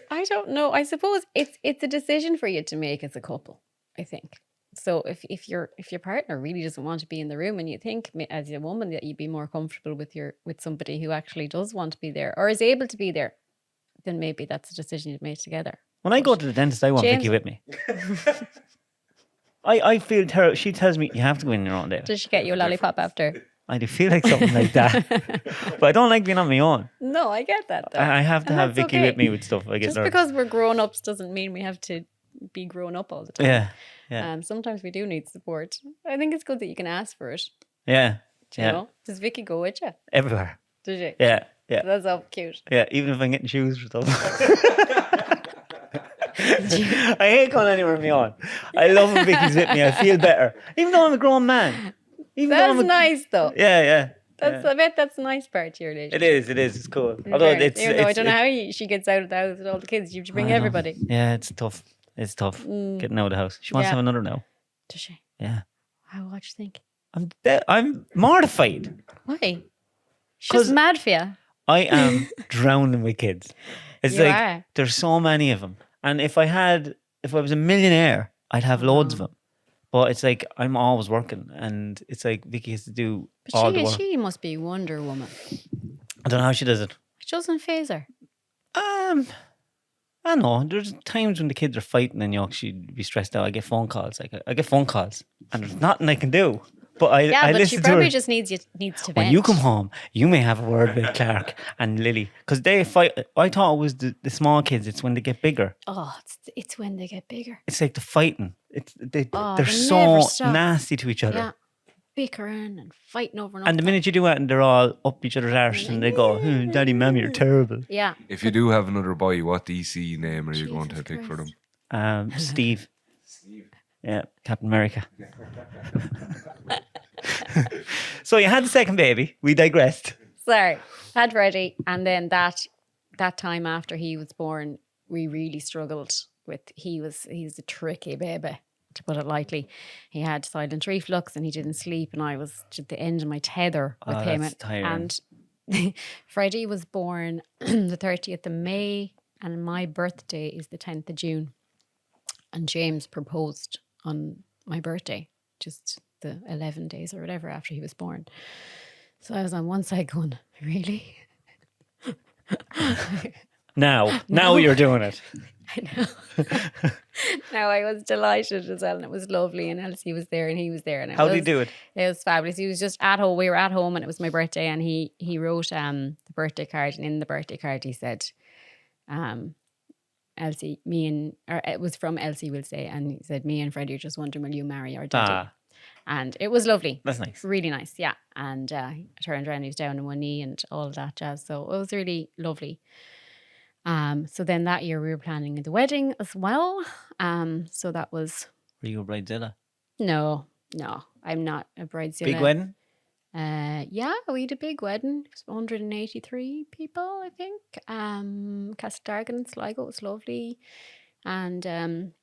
S2: I don't know. I suppose it's a decision for you to make as a couple, I think. So if your partner really doesn't want to be in the room, and you think as a woman that you'd be more comfortable with somebody who actually does want to be there or is able to be there, then maybe that's a decision you've made together.
S1: When I go to the dentist, I want
S2: James-
S1: Vicky with me. I feel terrible. She tells me, you have to go in your own day.
S2: Does she get you a lollipop after?
S1: I do feel like something like that. But I don't like being on my own.
S2: No, I get that though.
S1: I have to
S2: And
S1: have
S2: that's
S1: Vicky
S2: okay.
S1: with me with stuff. I get
S2: Just
S1: nervous.
S2: because we're grown-ups doesn't mean we have to be grown up all the time.
S1: Yeah.
S2: Sometimes we do need support. I think it's good that you can ask for it.
S1: Yeah.
S2: Do you know? Does Vicky go with you?
S1: Everywhere.
S2: Does she?
S1: Yeah.
S2: That's so cute.
S1: Yeah, even if I'm getting shoes or stuff. I hate going anywhere on my own. I love when Vicky's with me. I feel better. Even though I'm a grown man.
S2: That's nice though.
S1: Yeah.
S2: I bet that's a nice part to your relationship.
S1: It is. It's cool. Although
S2: I don't know how she gets out of the house with all the kids. You have to bring everybody.
S1: Yeah, it's tough. It's tough getting out of the house. She wants to have another now.
S2: Does she?
S1: Yeah.
S2: What do you think?
S1: I'm mortified.
S2: Why? She's mad for you.
S1: I am drowning with kids. It's
S2: You
S1: like
S2: are.
S1: there's so many of them. And if I was a millionaire, I'd have loads of them. But it's like I'm always working, and it's like Vicky has to do all the work.
S2: She must be Wonder Woman.
S1: I don't know how she does it.
S2: It doesn't phase her.
S1: I don't know. There's times when the kids are fighting and she'd be stressed out. I get phone calls. I get phone calls, and there's nothing I can do. But I
S2: But
S1: listen
S2: she
S1: to
S2: probably
S1: her.
S2: just needs to vent.
S1: When you come home, you may have a word with Clark and Lily, because they fight. I thought it was the small kids. It's when they get bigger.
S2: Oh, it's when they get bigger.
S1: It's like the fighting. They're
S2: they
S1: so
S2: never stop.
S1: nasty to each other.
S2: Yeah. Bickering and fighting over
S1: And the minute you do it, and they're all up each other's arse, and they go, "Daddy, Mommy, you're terrible."
S2: Yeah.
S3: If you do have another boy, what DC name are you going to
S2: Jesus
S3: pick for them?
S2: Christ.
S1: Steve. Yeah, Captain America. So you had the second baby. We digressed.
S2: Sorry. Had Freddie. And then that time after he was born, we really struggled with, he's a tricky baby, to put it lightly. He had silent reflux and he didn't sleep, and I was at the end of my tether with him.
S1: That's tiring.
S2: And Freddie was born the 30th of May, and my birthday is the 10th of June. And James proposed on my birthday, just the 11 days or whatever after he was born. So I was on one side going, really?
S1: Now you're doing it.
S2: I know. No, I was delighted as well, and it was lovely. And Elsie was there, and he was there. And
S1: How did he do it?
S2: It was fabulous. He was just at home. We were at home, and it was my birthday. And he wrote the birthday card, and in the birthday card he said, "Elsie, it was from Elsie, will say," and he said, "Me and Freddie are just wondering, will you marry our daddy?" And it was lovely.
S1: That's nice.
S2: Really nice, yeah. And I turned around, he was down on one knee and all of that jazz. So it was really lovely. So then that year we were planning the wedding as well. So that was...
S1: Were you a bridezilla?
S2: No, I'm not a bridezilla.
S1: Big wedding?
S2: Yeah, we had a big wedding. It was 183 people, I think. Castledargan and Sligo. It was lovely. And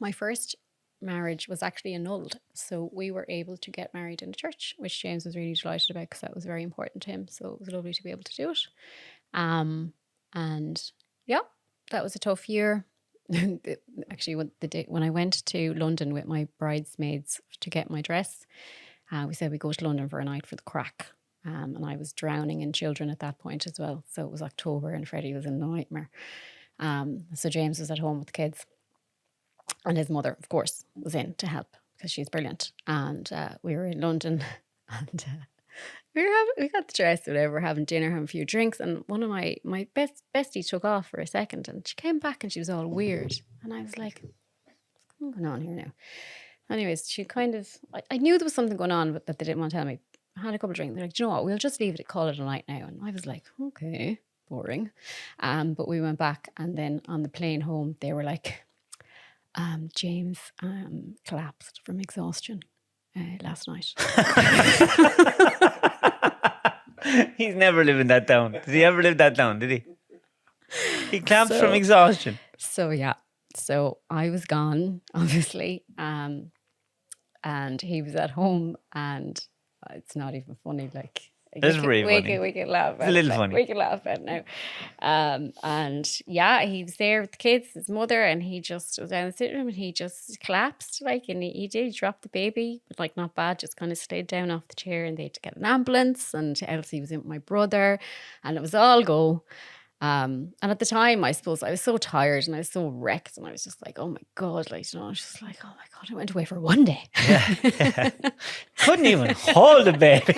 S2: my first marriage was actually annulled, so we were able to get married in a church, which James was really delighted about because that was very important to him. So it was lovely to be able to do it. And yeah, that was a tough year. Actually, when I went to London with my bridesmaids to get my dress, we said we go to London for a night for the crack. And I was drowning in children at that point as well. So it was October and Freddie was in a nightmare. So James was at home with the kids. And his mother, of course, was in to help because she's brilliant. And we were in London, and we got dressed, whatever, having dinner, having a few drinks, and one of my bestie took off for a second, and she came back and she was all weird, and I was like, what's going on here now? Anyways, she kind of, I knew there was something going on, but that they didn't want to tell me. I had a couple of drinks. They're like, do you know what? We'll just leave it, call it a night now. And I was like, okay, boring. But we went back, and then on the plane home, they were like, James collapsed from exhaustion last night.
S1: He's never living that down. Did he ever live that down? Did he? He collapsed from exhaustion.
S2: So yeah. So I was gone, obviously, and he was at home, and it's not even funny. Like,
S1: it's really funny.
S2: We can laugh.
S1: It's a little funny.
S2: We can laugh at it now. And yeah, he was there with the kids, his mother, and he just was down the sitting room, and he just collapsed. Like, and he dropped the baby, but like not bad. Just kind of stayed down off the chair, and they had to get an ambulance. And Elsie was in with my brother, and it was all go. And at the time, I suppose I was so tired and I was so wrecked, and I was just like, oh my God, like, you know, I was just like, oh my God, I went away for one day.
S1: Yeah. Couldn't even hold a baby.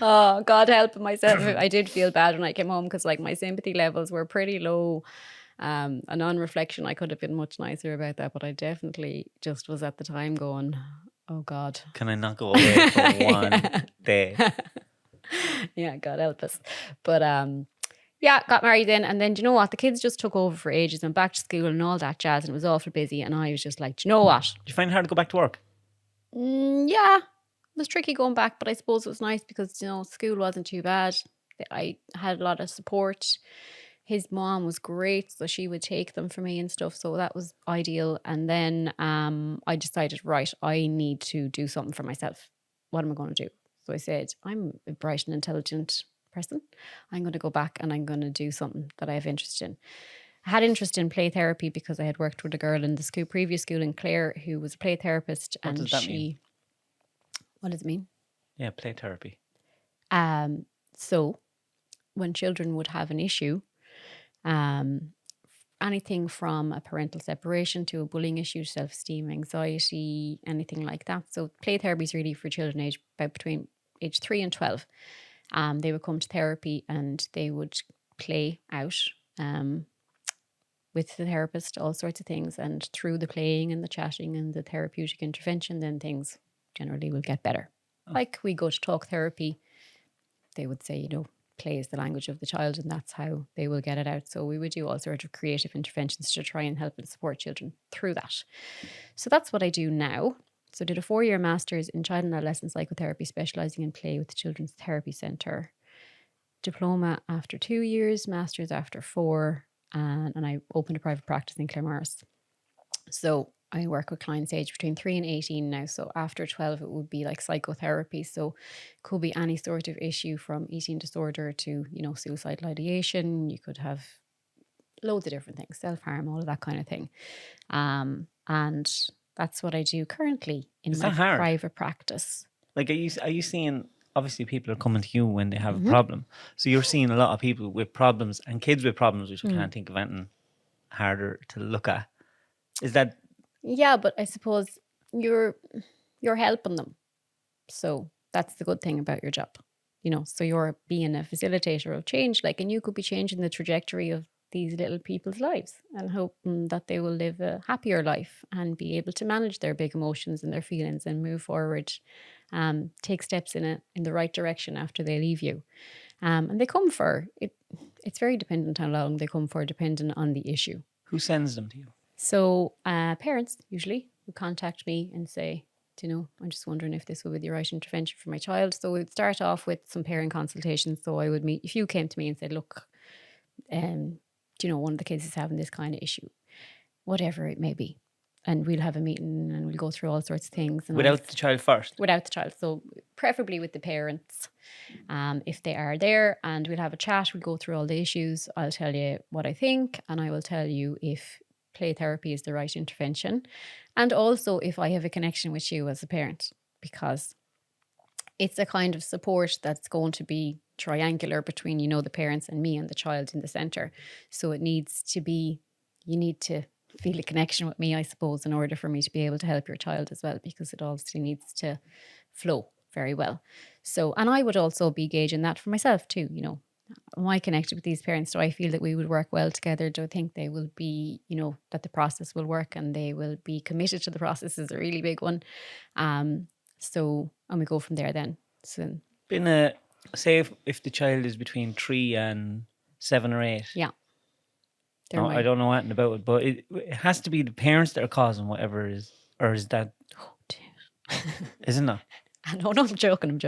S2: Oh, God help myself. I did feel bad when I came home, because like my sympathy levels were pretty low. And on reflection, I could have been much nicer about that, but I definitely just was at the time going, oh God.
S1: Can I not go away for one day?
S2: Yeah, God help us. But yeah, got married then, and then do you know what? The kids just took over for ages, and back to school and all that jazz, and it was awful busy, and I was just like, do you know what?
S1: Did you find it hard to go back to work?
S2: Yeah, it was tricky going back, but I suppose it was nice because, you know, school wasn't too bad. I had a lot of support. His mom was great, so she would take them for me and stuff, so that was ideal. And then I decided, right, I need to do something for myself. What am I going to do? So I said, I'm a bright and intelligent person. I'm going to go back and I'm going to do something that I have interest in. I had interest in play therapy because I had worked with a girl in the previous school in Clare who was a play therapist.
S1: What does that mean?
S2: What does it mean?
S1: Yeah, play therapy.
S2: So when children would have an issue, anything from a parental separation to a bullying issue, self-esteem, anxiety, anything like that. So play therapy is really for children between age 3 and 12. They would come to therapy and they would play out with the therapist, all sorts of things. And through the playing and the chatting and the therapeutic intervention, then things generally will get better. Oh. Like we go to talk therapy, they would say, you know, play is the language of the child, and that's how they will get it out. So we would do all sorts of creative interventions to try and help and support children through that. So that's what I do now. So I did a 4-year master's in child and adolescent psychotherapy, specialising in play with the Children's Therapy Centre. Diploma after 2 years, master's after 4, and I opened a private practice in Claremorris. So I work with clients aged between 3 and 18 now. So after 12, it would be like psychotherapy. So it could be any sort of issue from eating disorder to, you know, suicidal ideation. You could have loads of different things, self-harm, all of that kind of thing. And that's what I do currently in my private practice.
S1: Like, are you seeing, obviously people are coming to you when they have a problem. So you're seeing a lot of people with problems and kids with problems, which I can't think of anything harder to look at. Is that...
S2: Yeah, but I suppose you're helping them. So that's the good thing about your job. You know, so you're being a facilitator of change, like, and you could be changing the trajectory of these little people's lives and hoping that they will live a happier life and be able to manage their big emotions and their feelings and move forward, take steps in the right direction after they leave you. And they come for it. It's very dependent on how long they come for, depending on the issue.
S1: Who sends them to you?
S2: So parents usually would contact me and say, do you know, I'm just wondering if this would be the right intervention for my child. So we'd start off with some parent consultations. So I would meet, if you came to me and said, look, do you know, one of the kids is having this kind of issue, whatever it may be. And we'll have a meeting and we'll go through all sorts of things. And
S1: without the child first?
S2: Without the child. So preferably with the parents, if they are there, and we'll have a chat. We'll go through all the issues. I'll tell you what I think, and I will tell you if play therapy is the right intervention. And also if I have a connection with you as a parent, because it's a kind of support that's going to be triangular between, you know, the parents and me and the child in the centre. So it needs to be, you need to feel a connection with me, I suppose, in order for me to be able to help your child as well, because it obviously needs to flow very well. So, and I would also be gauging that for myself too, you know. Am I connected with these parents? Do I feel that we would work well together? Do I think they will be, you know, that the process will work and they will be committed to the process is a really big one. So, and we go from there then. So,
S1: Say if the child is between 3 and 7 or 8.
S2: yeah.
S1: No, I don't know anything about it, but it has to be the parents that are causing whatever it is, or is that?
S2: Oh, dear.
S1: Isn't it?
S2: No, I'm joking.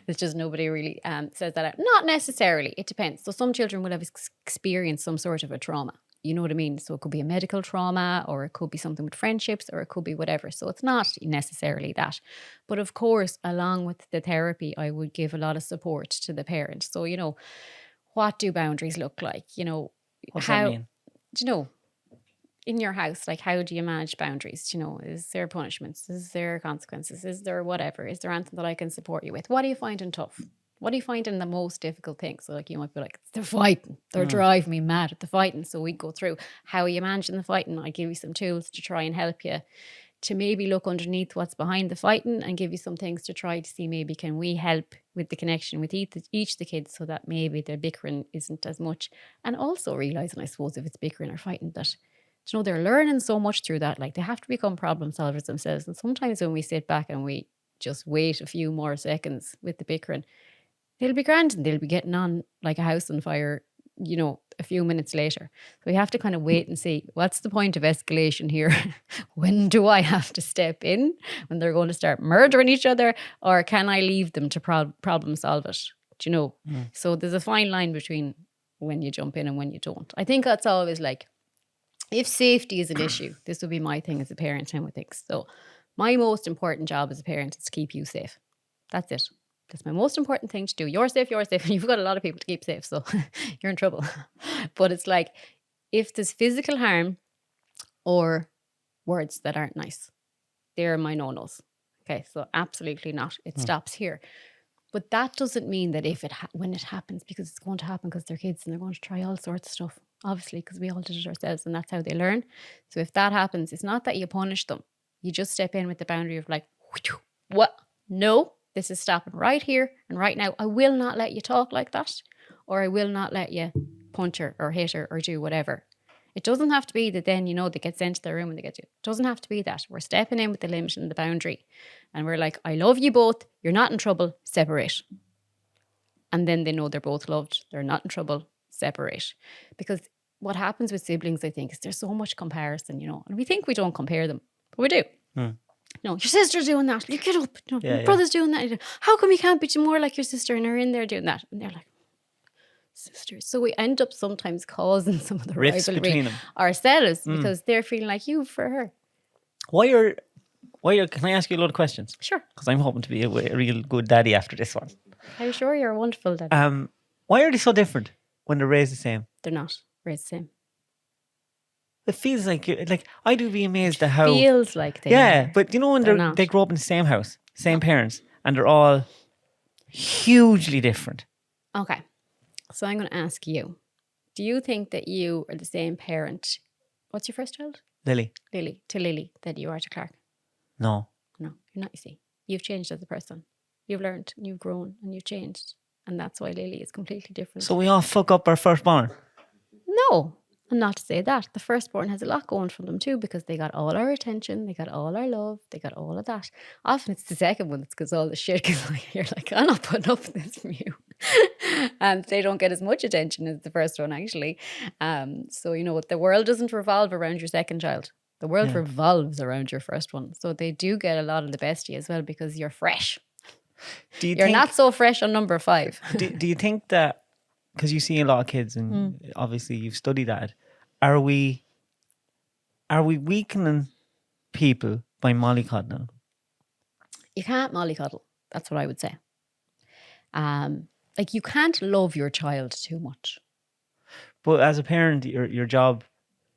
S2: It's just nobody really says that out. Not necessarily. It depends. So some children will have experienced some sort of a trauma. You know what I mean? So it could be a medical trauma, or it could be something with friendships, or it could be whatever. So it's not necessarily that. But of course, along with the therapy, I would give a lot of support to the parent. So, you know, what do boundaries look like? You know,
S1: What's that mean?
S2: Do you know, in your house, like, how do you manage boundaries? You know, is there punishments? Is there consequences? Is there whatever? Is there anything that I can support you with? What do you find in tough? What do you find in the most difficult things? So, like, you might be like, they're fighting. They're driving me mad at the fighting. So we go through how are you managing the fighting. I give you some tools to try and help you to maybe look underneath what's behind the fighting and give you some things to try to see maybe can we help with the connection with each of the kids so that maybe the bickering isn't as much. And also realising, I suppose, if it's bickering or fighting, that, you know, they're learning so much through that. Like, they have to become problem solvers themselves. And sometimes when we sit back and we just wait a few more seconds with the bickering, they'll be grand and they'll be getting on like a house on fire, you know, a few minutes later. So we have to kind of wait and see, what's the point of escalation here? When do I have to step in? When they're going to start murdering each other? Or can I leave them to problem solve it? Do you know? So there's a fine line between when you jump in and when you don't. I think that's always like, if safety is an issue, this would be my thing as a parent, and with things. So my most important job as a parent is to keep you safe. That's it. That's my most important thing to do. You're safe. And you've got a lot of people to keep safe, so you're in trouble. But it's like, if there's physical harm or words that aren't nice, they're my no-nos. Okay, so absolutely not. It stops here. But that doesn't mean that when it happens, because it's going to happen because they're kids and they're going to try all sorts of stuff, obviously, because we all did it ourselves and that's how they learn. So if that happens, it's not that you punish them. You just step in with the boundary of like, what? No. This is stopping right here and right now. I will not let you talk like that, or I will not let you punch her or hit her or do whatever. It doesn't have to be that then, you know, they get sent to their room and they get you. It doesn't have to be that. We're stepping in with the limit and the boundary. And we're like, I love you both. You're not in trouble. Separate. And then they know they're both loved. They're not in trouble. Separate. Because what happens with siblings, I think, is there's so much comparison, you know, and we think we don't compare them, but we do. No, your sister's doing that. You get up. No, your brother's doing that. How come you can't be more like your sister and are in there doing that? And they're like, sisters. So we end up sometimes causing some of the
S1: rifts
S2: rivalry
S1: between them
S2: ourselves because they're feeling like you for her.
S1: Why are? Can I ask you a lot of questions?
S2: Sure.
S1: Because I'm hoping to be a real good daddy after this one.
S2: I'm sure you're a wonderful daddy.
S1: Why are they so different when they're raised the same?
S2: They're not raised the same.
S1: It feels like I do be amazed at how
S2: feels like they are.
S1: But you know when they grow up in the same house, same parents, and they're all hugely different.
S2: Okay, so I'm going to ask you: do you think that you are the same parent? What's your first child?
S1: Lily,
S2: that you are to Clark?
S1: No,
S2: you're not. You see, you've changed as a person. You've learned, and you've grown, and you've changed, and that's why Lily is completely different.
S1: So we all fuck up our firstborn?
S2: No. And not to say that, the firstborn has a lot going for them too, because they got all our attention, they got all our love, they got all of that. Often it's the second one that's because all the shit, because you're like, I'm not putting up with this from you. And they don't get as much attention as the first one, actually. So, you know, the world doesn't revolve around your second child. The world revolves around your first one. So they do get a lot of the best of you as well, because you're fresh. You're not so fresh on number 5.
S1: Do you think that, because you see a lot of kids and obviously you've studied that, are we weakening people by mollycoddling?
S2: You can't mollycoddle. That's what I would say. Like, you can't love your child too much.
S1: But as a parent, your job,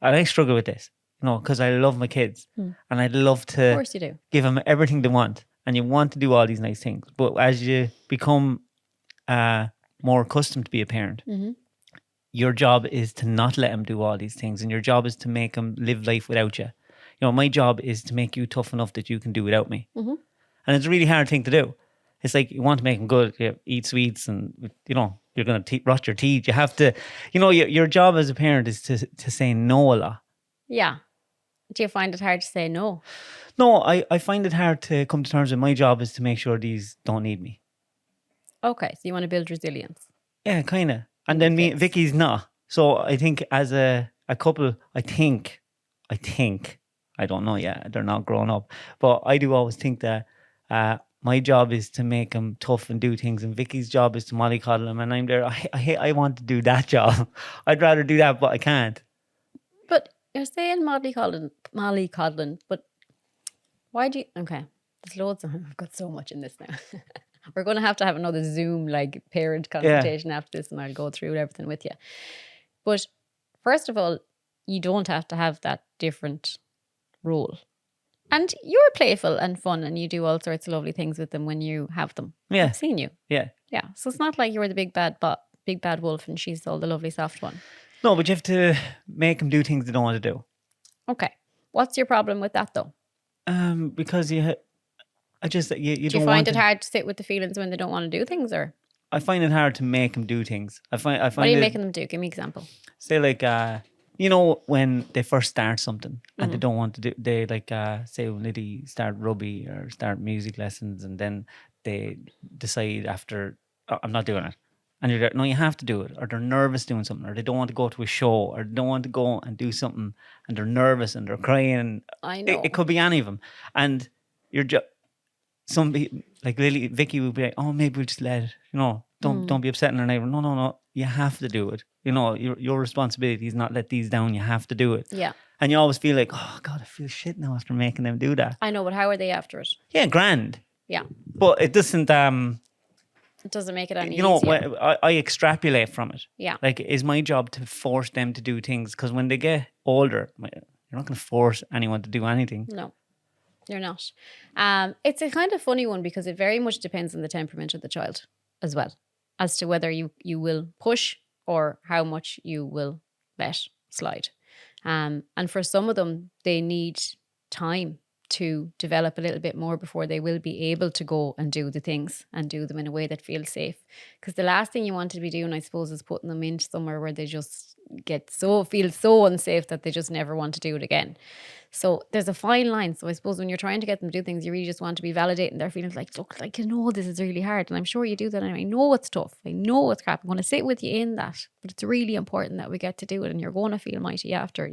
S1: and I struggle with this, you know, because I love my kids and I'd love to
S2: of course you do.
S1: Give them everything they want, and you want to do all these nice things. But as you become more accustomed to be a parent, your job is to not let them do all these things, and your job is to make them live life without you. You know, my job is to make you tough enough that you can do without me. And it's a really hard thing to do. It's like you want to make them good. You eat sweets, and you're going to brush your teeth. You have to, your job as a parent is to say no a lot.
S2: Yeah. Do you find it hard to say no?
S1: No, I find it hard to come to terms with my job is to make sure these don't need me.
S2: Okay, so you want to build resilience.
S1: Yeah, kind of. And then Vicky's not. So I think as a couple, I think, I don't know yet, they're not grown up, but I do always think that my job is to make them tough and do things, and Vicky's job is to mollycoddle them, and I'm there, I want to do that job. I'd rather do that, but I can't.
S2: But you're saying mollycoddling, but why do you, okay, there's loads of, I've got so much in this now. We're going to have another Zoom like parent consultation after this, and I'll go through everything with you. But first of all, you don't have to have that different role. And you're playful and fun, and you do all sorts of lovely things with them when you have them.
S1: Yeah.
S2: I've seen you.
S1: Yeah.
S2: Yeah. So it's not like you were the big bad wolf and she's all the lovely soft one.
S1: No, but you have to make them do things they don't want to do.
S2: Okay. What's your problem with that though?
S1: Because do you
S2: find it hard to sit with the feelings when they don't want to do things, or?
S1: I find it hard to make them do things. I find.
S2: What are you making them do? Give me an example.
S1: Say like, when they first start something and they don't want to do, they say when they start rugby or start music lessons, and then they decide after, I'm not doing it. And you're there, no, you have to do it. Or they're nervous doing something, or they don't want to go to a show, or they don't want to go and do something, and they're nervous and they're crying.
S2: I know.
S1: It could be any of them. And you're just, some people, like Lily, Vicky would be like, oh, maybe we'll just let it, don't be upsetting her neighbour. No, you have to do it. Your responsibility is not let these down. You have to do it.
S2: Yeah.
S1: And you always feel like, oh God, I feel shit now after making them do that.
S2: I know, but how are they after it?
S1: Yeah, grand.
S2: Yeah.
S1: But it doesn't,
S2: it doesn't make it any easier.
S1: I extrapolate from it.
S2: Yeah.
S1: Like, it's my job to force them to do things, because when they get older, you're not going to force anyone to do anything.
S2: No, you're not. It's a kind of funny one, because it very much depends on the temperament of the child as well, as to whether you will push or how much you will let slide. And for some of them, they need time to develop a little bit more before they will be able to go and do the things and do them in a way that feels safe. Because the last thing you want to be doing, I suppose, is putting them into somewhere where they just feel so unsafe that they just never want to do it again. So there's a fine line. So I suppose when you're trying to get them to do things, you really just want to be validating their feelings, like, look, this is really hard, and I'm sure you do that, and I know it's tough, I know it's crap, I'm going to sit with you in that, but it's really important that we get to do it, and you're going to feel mighty after,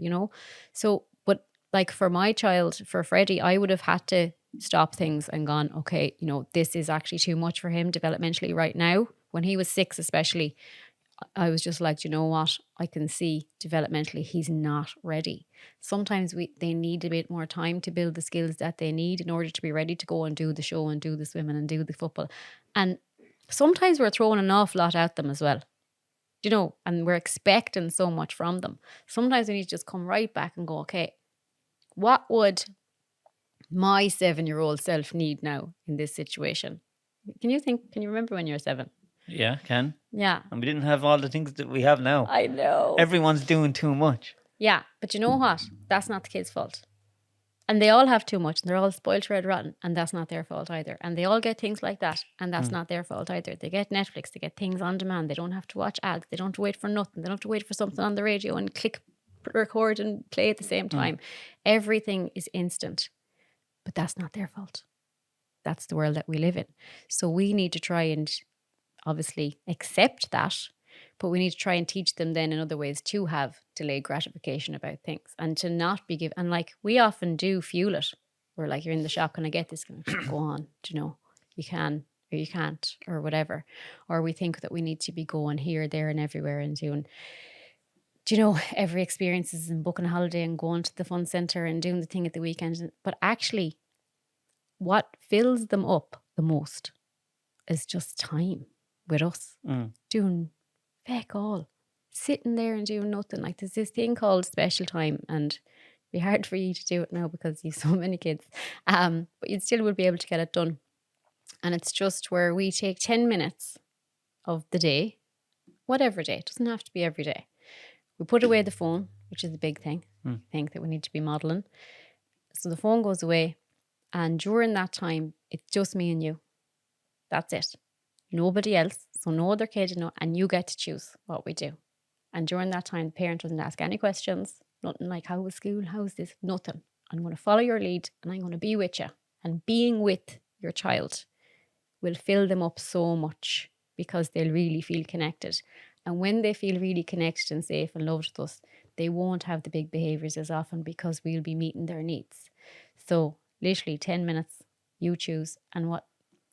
S2: So, but like for my child, for Freddie, I would have had to stop things and gone, okay, this is actually too much for him developmentally right now. When he was 6 especially, I was just like, you know what? I can see developmentally he's not ready. Sometimes they need a bit more time to build the skills that they need in order to be ready to go and do the show and do the swimming and do the football. And sometimes we're throwing an awful lot at them as well, and we're expecting so much from them. Sometimes we need to just come right back and go, okay, what would my 7-year-old self need now in this situation? Can you remember when you were 7?
S1: Yeah, can.
S2: Yeah.
S1: And we didn't have all the things that we have now.
S2: I know.
S1: Everyone's doing too much.
S2: Yeah, but you know what? That's not the kid's fault. And they all have too much, and they're all spoiled, red, rotten, and that's not their fault either. And they all get things like that, and that's not their fault either. They get Netflix, they get things on demand. They don't have to watch ads. They don't have to wait for nothing. They don't have to wait for something on the radio and click record and play at the same time. Everything is instant, but that's not their fault. That's the world that we live in. So we need to try and obviously accept that, but we need to try and teach them then in other ways to have delayed gratification about things, and to not be given. And like, we often do fuel it. We're like, you're in the shop, can I get this? Go on, you can or you can't, or whatever. Or we think that we need to be going here, there and everywhere and doing, every experience is in booking a holiday and going to the fun centre and doing the thing at the weekend. But actually, what fills them up the most is just time with us, doing feck all, sitting there and doing nothing. Like, there's this thing called special time, and it'd be hard for you to do it now because you've so many kids, but you still would be able to get it done. And it's just where we take 10 minutes of the day, whatever day, it doesn't have to be every day. We put away the phone, which is the big thing, I think that we need to be modelling. So the phone goes away, and during that time, it's just me and you. That's it. Nobody else. So no other kid, and you get to choose what we do. And during that time, the parent doesn't ask any questions. Nothing like, how was school? How's this? Nothing. I'm going to follow your lead and I'm going to be with you. And being with your child will fill them up so much because they'll really feel connected. And when they feel really connected and safe and loved with us, they won't have the big behaviours as often because we'll be meeting their needs. So literally 10 minutes, you choose. And what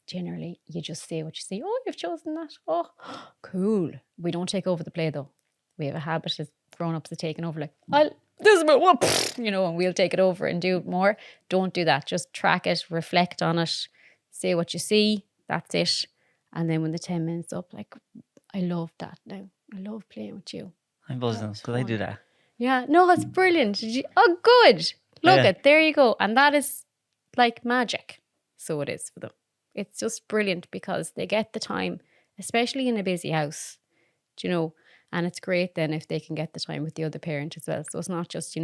S2: generally, you just say what you say. Oh, you've chosen that. Oh, cool. We don't take over the play though. We have a habit as grown-ups of taking over, like, this is about what, and we'll take it over and do more. Don't do that. Just track it, reflect on it, say what you see. That's it. And then when the 10 minutes up, like, I love that now. I love playing with you.
S1: I'm buzzing because I do that.
S2: Yeah, no, it's brilliant. Oh, good. Look
S1: Yeah.
S2: it, there you go. And that is like magic. So it is for them. It's just brilliant because they get the time, especially in a busy house, and it's great then if they can get the time with the other parent as well. So it's not just,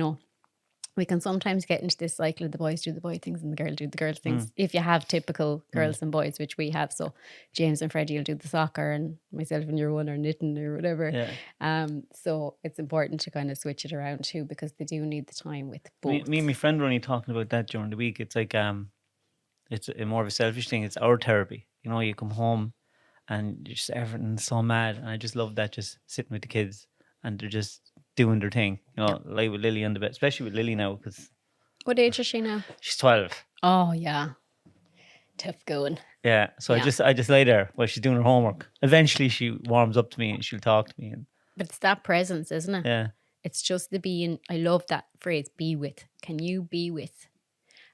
S2: we can sometimes get into this cycle of the boys do the boy things and the girl do the girl things. If you have typical girls and boys, which we have. So James and Freddie will do the soccer and myself and your one are knitting or whatever.
S1: Yeah.
S2: So it's important to kind of switch it around too because they do need the time with both.
S1: Me and my friend were only talking about that during the week. It's like it's more of a selfish thing. It's our therapy. You come home and just everything's so mad, and I just love that, just sitting with the kids and they're just doing their thing. Like with Lily on the bed, especially with Lily now because
S2: What age is she now?
S1: she's 12.
S2: Oh yeah, tough going.
S1: Yeah, so
S2: Yeah.
S1: I just lay there while she's doing her homework. Eventually, she warms up to me and she'll talk to me. And
S2: But it's that presence, isn't it?
S1: yeah,
S2: It's just the being. I love that phrase, be with. Can you be with?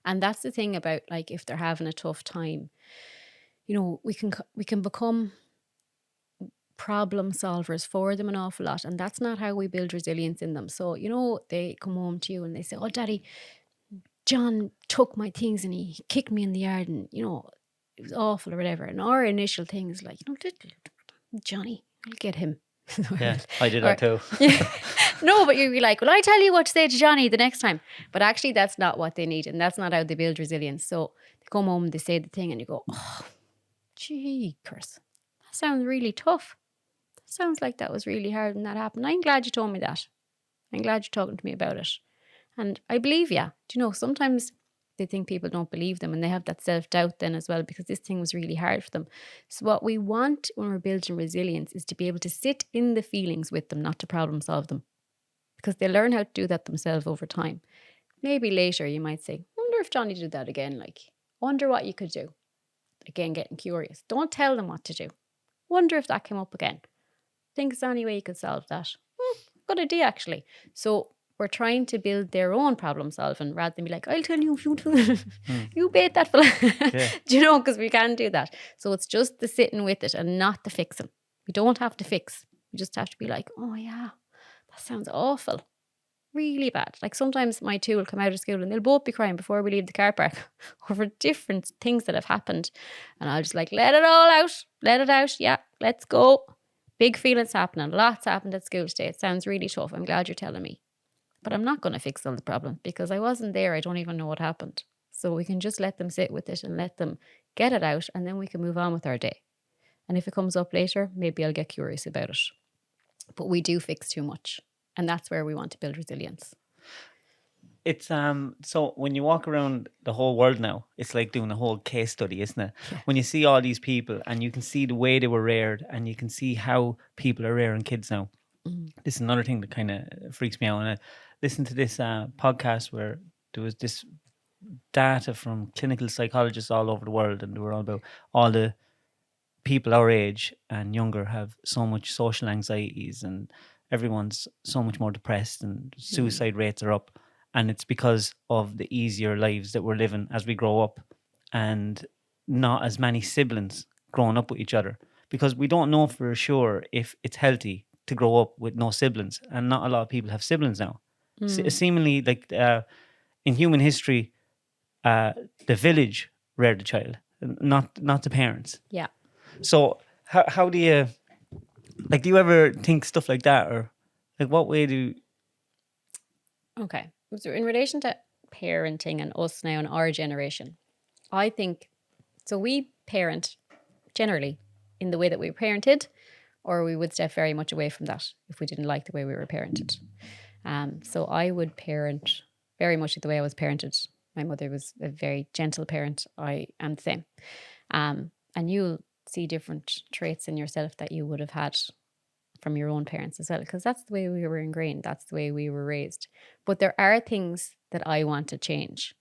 S2: And that's the thing about, like, if they're having a tough time, we can become problem solvers for them an awful lot. And that's not how we build resilience in them. So, they come home to you and they say, oh, Daddy, John took my things and he kicked me in the yard and, it was awful or whatever. And our initial thing is like, Johnny, I'll get him.
S1: yeah, I did that too.
S2: No, but you'd be like, well, I tell you what to say to Johnny the next time. But actually, that's not what they need. And that's not how they build resilience. So they come home, they say the thing and you go, oh, gee, Chris, that sounds really tough. That sounds like that was really hard when that happened. I'm glad you told me that. I'm glad you're talking to me about it. And I believe you. Sometimes they think people don't believe them and they have that self-doubt then as well because this thing was really hard for them. So what we want when we're building resilience is to be able to sit in the feelings with them, not to problem solve them. Because they learn how to do that themselves over time. Maybe later you might say, wonder if Johnny did that again. Like, wonder what you could do. Again, getting curious. Don't tell them what to do. Wonder if that came up again. Think it's the only way you could solve that. Good idea, actually. So we're trying to build their own problem solving rather than be like, I'll tell you if you do. You bait that fella.
S1: Yeah.
S2: Because we can't do that. So it's just the sitting with it and not the fixing. We don't have to fix. We just have to be like, oh yeah, that sounds awful. Really bad. Like sometimes my two will come out of school and they'll both be crying before we leave the car park over different things that have happened. And I'll just like, let it all out. Let it out. Yeah, let's go. Big feelings happening. Lots happened at school today. It sounds really tough. I'm glad you're telling me. But I'm not going to fix all the problem because I wasn't there. I don't even know what happened. So we can just let them sit with it and let them get it out and then we can move on with our day. And if it comes up later, maybe I'll get curious about it. But we do fix too much. And that's where we want to build resilience.
S1: It's so when you walk around the whole world now, it's like doing a whole case study, isn't it?
S2: Yeah.
S1: When you see all these people and you can see the way they were reared and you can see how people are rearing kids now. This is another thing that kind of freaks me out. And I listened to this podcast where there was this data from clinical psychologists all over the world, and they were all about all the people our age and younger have so much social anxieties, and everyone's so much more depressed, and suicide rates are up, and it's because of the easier lives that we're living as we grow up, and not as many siblings growing up with each other, because we don't know for sure if it's healthy to grow up with no siblings, and not a lot of people have siblings now. Seemingly, like in human history, the village reared the child, not the parents.
S2: Yeah.
S1: So how do you, like, do you ever think stuff like that, or like what way do?
S2: Okay. So in relation to parenting and us now in our generation, I think, so we parent generally, in the way that we were parented, or we would step very much away from that if we didn't like the way we were parented. So I would parent very much the way I was parented. My mother was a very gentle parent. I am the same. And you'll see different traits in yourself that you would have had from your own parents as well, because that's the way we were ingrained. That's the way we were raised. But there are things that I want to change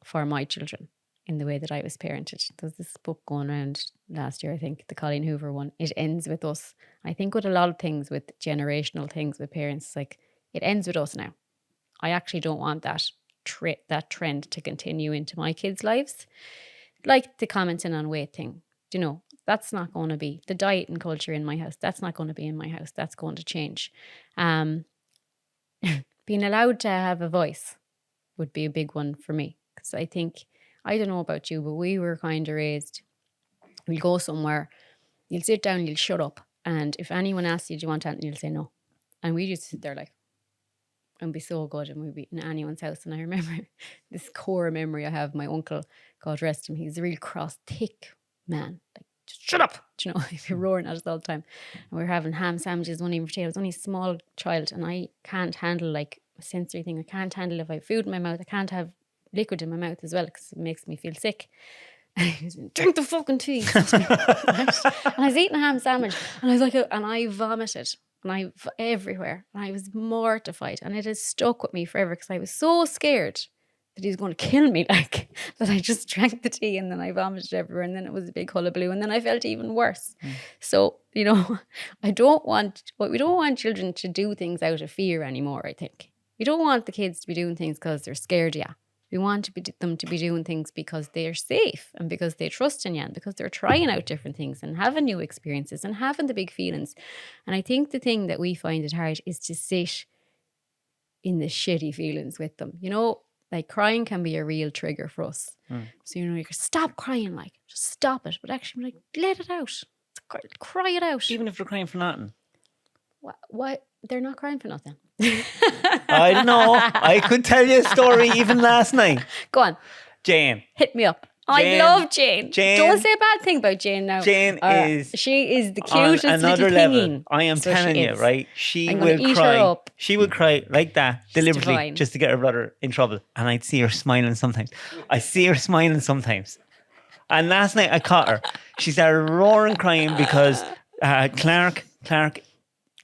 S2: for my children in the way that I was parented. There's this book going around last year, I think, the Colleen Hoover one. It ends with us. I think with a lot of things, with generational things with parents, like it ends with us now. I actually don't want that trend to continue into my kids' lives. Like the commenting on weight thing, you know, that's not going to be the dieting culture in my house. That's not going to be in my house. That's going to change. Being allowed to have a voice would be a big one for me. Because I think, I don't know about you, but we were kind of raised, we'll go somewhere, you'll sit down, you'll shut up. And if anyone asks you, do you want anything, you'll say no. And we just sit there like, and be so good, and we'd be in anyone's house. And I remember this core memory I have, my uncle, God rest him, he's a real cross, thick man, like, just shut up, do you know, if you're roaring at us all the time. And we were having ham sandwiches, one even potato. I was only a small child, and I can't handle like a sensory thing. I can't handle if I have food in my mouth. I can't have liquid in my mouth as well, because it makes me feel sick. And he was like, drink the fucking tea. And I was eating a ham sandwich, and I was like, and I vomited. And everywhere. And I was mortified. And it has stuck with me forever, because I was so scared that he was going to kill me, like, that I just drank the tea and then I vomited everywhere, and then it was a big hullabaloo, and then I felt even worse. So, you know, we don't want children to do things out of fear anymore, I think. We don't want the kids to be doing things because they're scared, yeah. We want them to be doing things because they're safe, and because they trust in you, and because they're trying out different things and having new experiences and having the big feelings. And I think the thing that we find it hard is to sit in the shitty feelings with them. You know, like crying can be a real trigger for us. So, you know, you can stop crying, like, just stop it. But actually, like, let it out. Cry it out.
S1: Even if they're crying for nothing.
S2: What? They're not crying for nothing.
S1: I don't know. I could tell you a story even last night.
S2: Go on.
S1: Jane.
S2: Hit me up. I love Jane. Don't say a bad thing about Jane now.
S1: Jane
S2: she is the cutest
S1: on another
S2: little
S1: level.
S2: thingy.
S1: I am telling you, right?
S2: I'm will eat
S1: cry.
S2: Her up.
S1: She would cry like that deliberately
S2: divine.
S1: just to get her brother in trouble. And I'd see her smiling sometimes. And last night I caught her. She started roaring crying because Clark.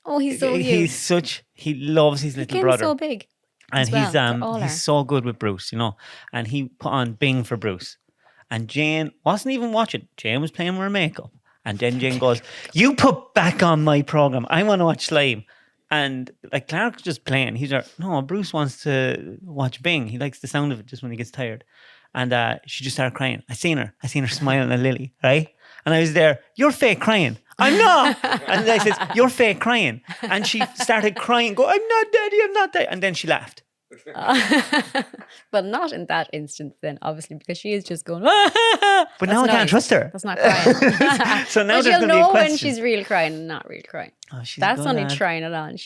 S2: Oh, he's so cute.
S1: He loves his little brother.
S2: So big.
S1: And he's so good with Bruce, you know. And he put on Bing for Bruce. And Jane wasn't even watching. Jane was playing with her makeup. And then Jane goes, you put back on my program. I want to watch Slime. And like Clark's just playing. He's like, no, Bruce wants to watch Bing. He likes the sound of it just when he gets tired. And she just started crying. I seen her smiling at Lily, right? And I was there, you're fake crying. I'm not. And I said, you're fake crying. And she started crying, go, I'm not daddy. And then she laughed.
S2: But not in that instance then, obviously, because she is just going,
S1: but now I can't trust her.
S2: That's not crying.
S1: So now
S2: but
S1: there's going to be a question.
S2: when she's real crying and not real crying.
S1: Oh,
S2: that's only trying it on.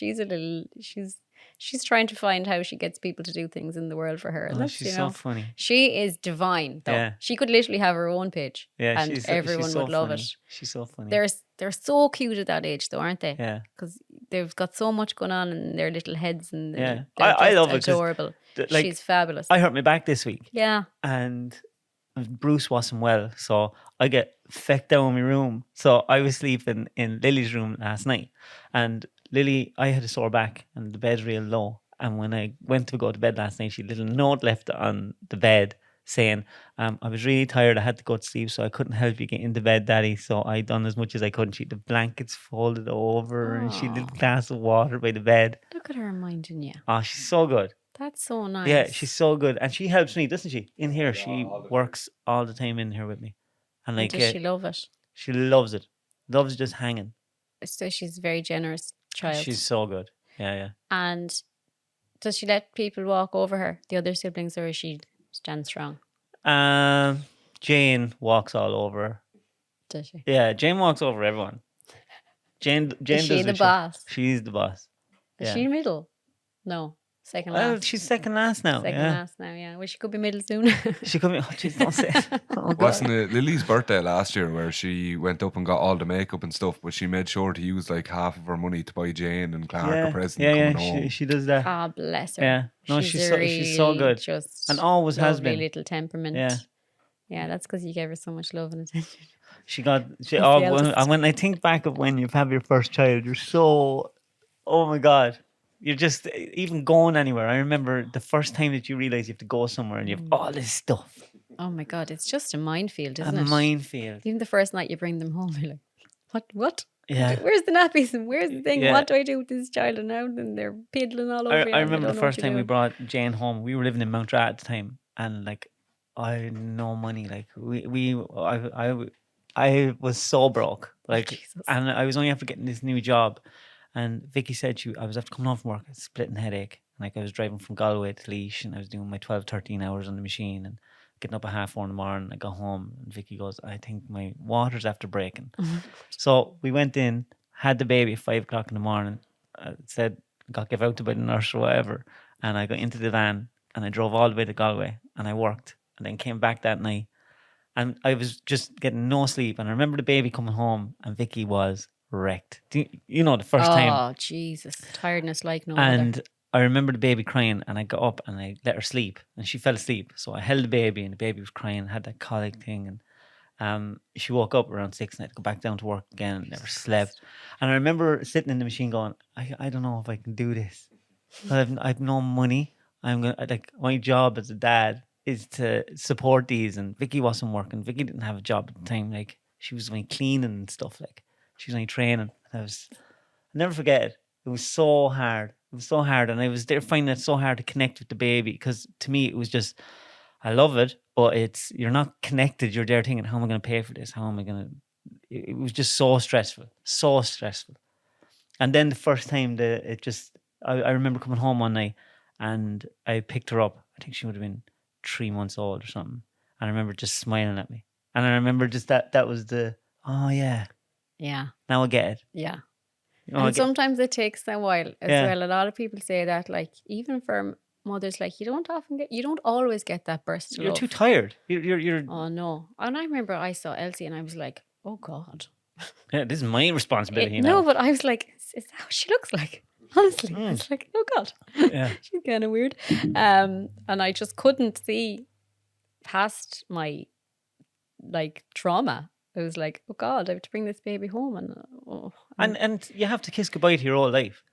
S2: She's trying to find how she gets people to do things in the world for her.
S1: Oh, she's so funny.
S2: She is divine, though. Yeah. She could literally have her own page, and everyone would love it.
S1: She's so funny.
S2: They're so cute at that age, though, aren't they?
S1: Yeah.
S2: Because they've got so much going on in their little heads, and
S1: I love it.
S2: Adorable. She's fabulous.
S1: I hurt my back this week.
S2: Yeah.
S1: And Bruce wasn't well, so I get fecked down in my room. So I was sleeping in Lily's room last night, and Lily, I had a sore back and the bed's real low. And when I went to go to bed last night, she had a little note left on the bed saying, I was really tired. I had to go to sleep, so I couldn't help you get into bed, Daddy. So I done as much as I could. She had the blankets folded over and she had a little glass of water by the bed.
S2: Look at her minding you.
S1: Oh, she's so good.
S2: That's so nice.
S1: Yeah, she's so good. And she helps me, doesn't she? In here, she works all the time in here with me. And like,
S2: does she love it?
S1: She loves it. Loves just hanging.
S2: So she's a very generous child.
S1: She's so good. Yeah.
S2: And does she let people walk over her, the other siblings, or is she stand strong?
S1: Jane walks all over her.
S2: Does she?
S1: Yeah, Jane walks over everyone. Jane
S2: is she
S1: does
S2: the boss?
S1: She's the boss.
S2: Is she middle? No. Second
S1: Well,
S2: last.
S1: she's second last now.
S2: Second
S1: yeah.
S2: last now, yeah. Well, she could be middle soon.
S1: She could be. Oh, jeez, don't say it. Oh, God.
S3: Wasn't it Lily's birthday last year where she went up and got all the makeup and stuff, but she made sure to use like half of her money to buy Jane and Clark a present coming home.
S1: She does that.
S2: Ah, bless her.
S1: Yeah. No, she's so
S2: really
S1: good.
S2: Just
S1: And always has
S2: lovely
S1: been.
S2: little temperament.
S1: Yeah.
S2: Yeah, that's because you gave her so much love and attention.
S1: She got.
S2: the eldest.
S1: And when I think back of when you've had your first child, you're so. Oh my God. You're just even going anywhere. I remember the first time that you realize you have to go somewhere and you have all this stuff.
S2: Oh my God, it's just a minefield, isn't
S1: A
S2: it?
S1: minefield.
S2: Even the first night you bring them home, you're like, what?
S1: Yeah.
S2: Where's the nappies and where's the thing?
S1: Yeah.
S2: What do I do with this child? And now then they're piddling all over you.
S1: I
S2: and
S1: remember
S2: don't
S1: the
S2: know what
S1: first
S2: to
S1: time we
S2: do.
S1: brought Jane home. We were living in Mount Rat at the time, and like I had no money. Like I was so broke. Like,
S2: Jesus.
S1: and I was only after getting this new job. And Vicky said I was after coming home from work, a splitting headache. Like I was driving from Galway to Laois, and I was doing my 12, 13 hours on the machine, and getting up at 4:30 in the morning. I got home, and Vicky goes, "I think my water's after breaking." So we went in, had the baby at 5:00 in the morning. Said got give out to by the nurse or whatever, and I got into the van and I drove all the way to Galway and I worked, and then came back that night, and I was just getting no sleep. And I remember the baby coming home, and Vicky was wrecked. You know the first time.
S2: Oh, Jesus. Tiredness like no other.
S1: And I remember the baby crying, and I got up and I let her sleep, and she fell asleep. So I held the baby, and the baby was crying, had that colic thing, and she woke up around 6, and I had to go back down to work again, and never slept. And I remember sitting in the machine going, I don't know if I can do this. I've no money. I'm gonna like my job as a dad is to support these, and Vicky wasn't working. Vicky didn't have a job at the time. Like she was only cleaning and stuff. Like she was only training. I'll never forget it. It was so hard. It was so hard, and I was there finding it so hard to connect with the baby, because to me it was just, I love it, but you're not connected. You're there thinking, how am I going to pay for this? How am I going to? It was just so stressful, so stressful. And then the first time I remember coming home one night and I picked her up. I think she would have been 3 months old or something. And I remember just smiling at me. And I remember just that was oh yeah,
S2: Yeah.
S1: now I get it.
S2: Yeah.
S1: I
S2: And
S1: get-
S2: sometimes it takes a while as
S1: Yeah.
S2: well. A lot of people say that, like, even for mothers, like, you don't always get that burst of
S1: You're
S2: love.
S1: too tired. You're
S2: Oh no. And I remember I saw Elsie and I was like, oh God.
S1: yeah, this is my responsibility
S2: No,
S1: now.
S2: but I was like, is that what she looks like? Honestly. I was like, oh God.
S1: Yeah.
S2: She's kind of weird. And I just couldn't see past my like trauma. I was like, oh God, I have to bring this baby home,
S1: And you have to kiss goodbye to your whole life.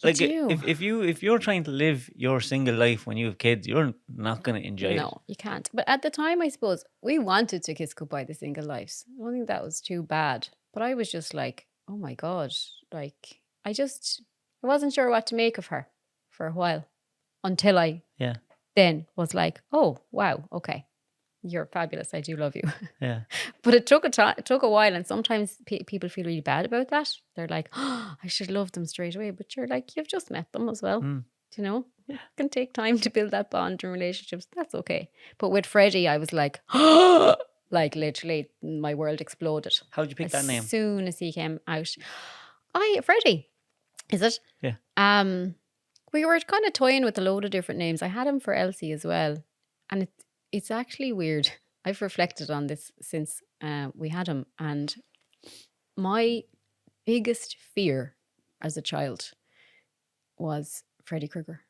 S1: Like
S2: do.
S1: if you're trying to live your single life when you have kids, you're not going to enjoy it.
S2: No, you can't. But at the time, I suppose we wanted to kiss goodbye to single lives. I don't think that was too bad. But I was just like, oh my God, like I wasn't sure what to make of her for a while, until I then was like, oh wow, okay. You're fabulous. I do love you.
S1: Yeah.
S2: But it took a while, and sometimes people feel really bad about that. They're like, oh, I should love them straight away. But you're like, you've just met them as well.
S1: Mm.
S2: You know, it can take time to build that bond in relationships. That's okay. But with Freddie, I was like, like literally, my world exploded.
S1: How'd you pick that name?
S2: As soon as he came out, Freddie, is it?
S1: Yeah.
S2: We were kind of toying with a load of different names. I had him for Elsie as well, and it's actually weird. I've reflected on this since we had him, and my biggest fear as a child was Freddy Krueger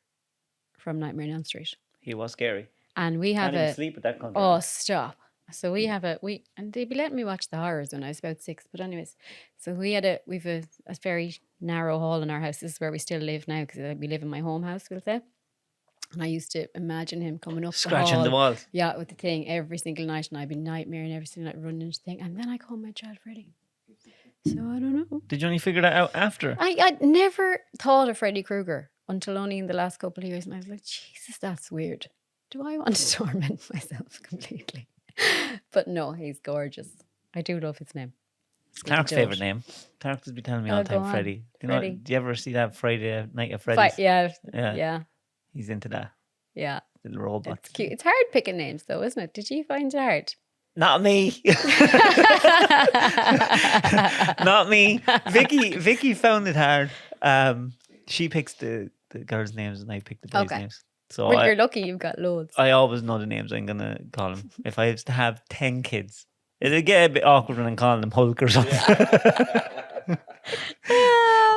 S2: from Nightmare on Elm Street.
S1: He was scary.
S2: And we have
S1: Can't even sleep with that content.
S2: oh, stop. So we have and they'd be letting me watch the horrors when I was about 6. But anyways, so we've a very narrow hall in our house. This is where we still live now, because we live in my home house, we'll say. And I used to imagine him coming up
S1: Scratching the walls.
S2: Yeah, with the thing every single night, and I'd be nightmaring every single night, running into the thing. And then I call my child Freddy. So I don't know.
S1: Did you only figure that out after?
S2: I'd never thought of Freddy Krueger until only in the last couple of years. And I was like, Jesus, that's weird. Do I want to torment myself completely? But no, he's gorgeous. I do love his name.
S1: It's Clark's favourite name. Clark does be telling me all the
S2: go
S1: time,
S2: on.
S1: Freddy.
S2: Freddy.
S1: Do you ever see that Friday Night at Freddy's?
S2: Yeah.
S1: He's into that.
S2: Yeah.
S1: Little robot.
S2: It's cute. It's hard picking names though, isn't it? Did you find it hard?
S1: Not me. Not me. Vicky found it hard. She picks the the girls' names and I pick the boys'
S2: Okay.
S1: names. So
S2: Well, you're lucky you've got loads.
S1: I always know the names I'm gonna call them. If I was to have 10 kids, it'd get a bit awkward when I'm calling them Hulk or something.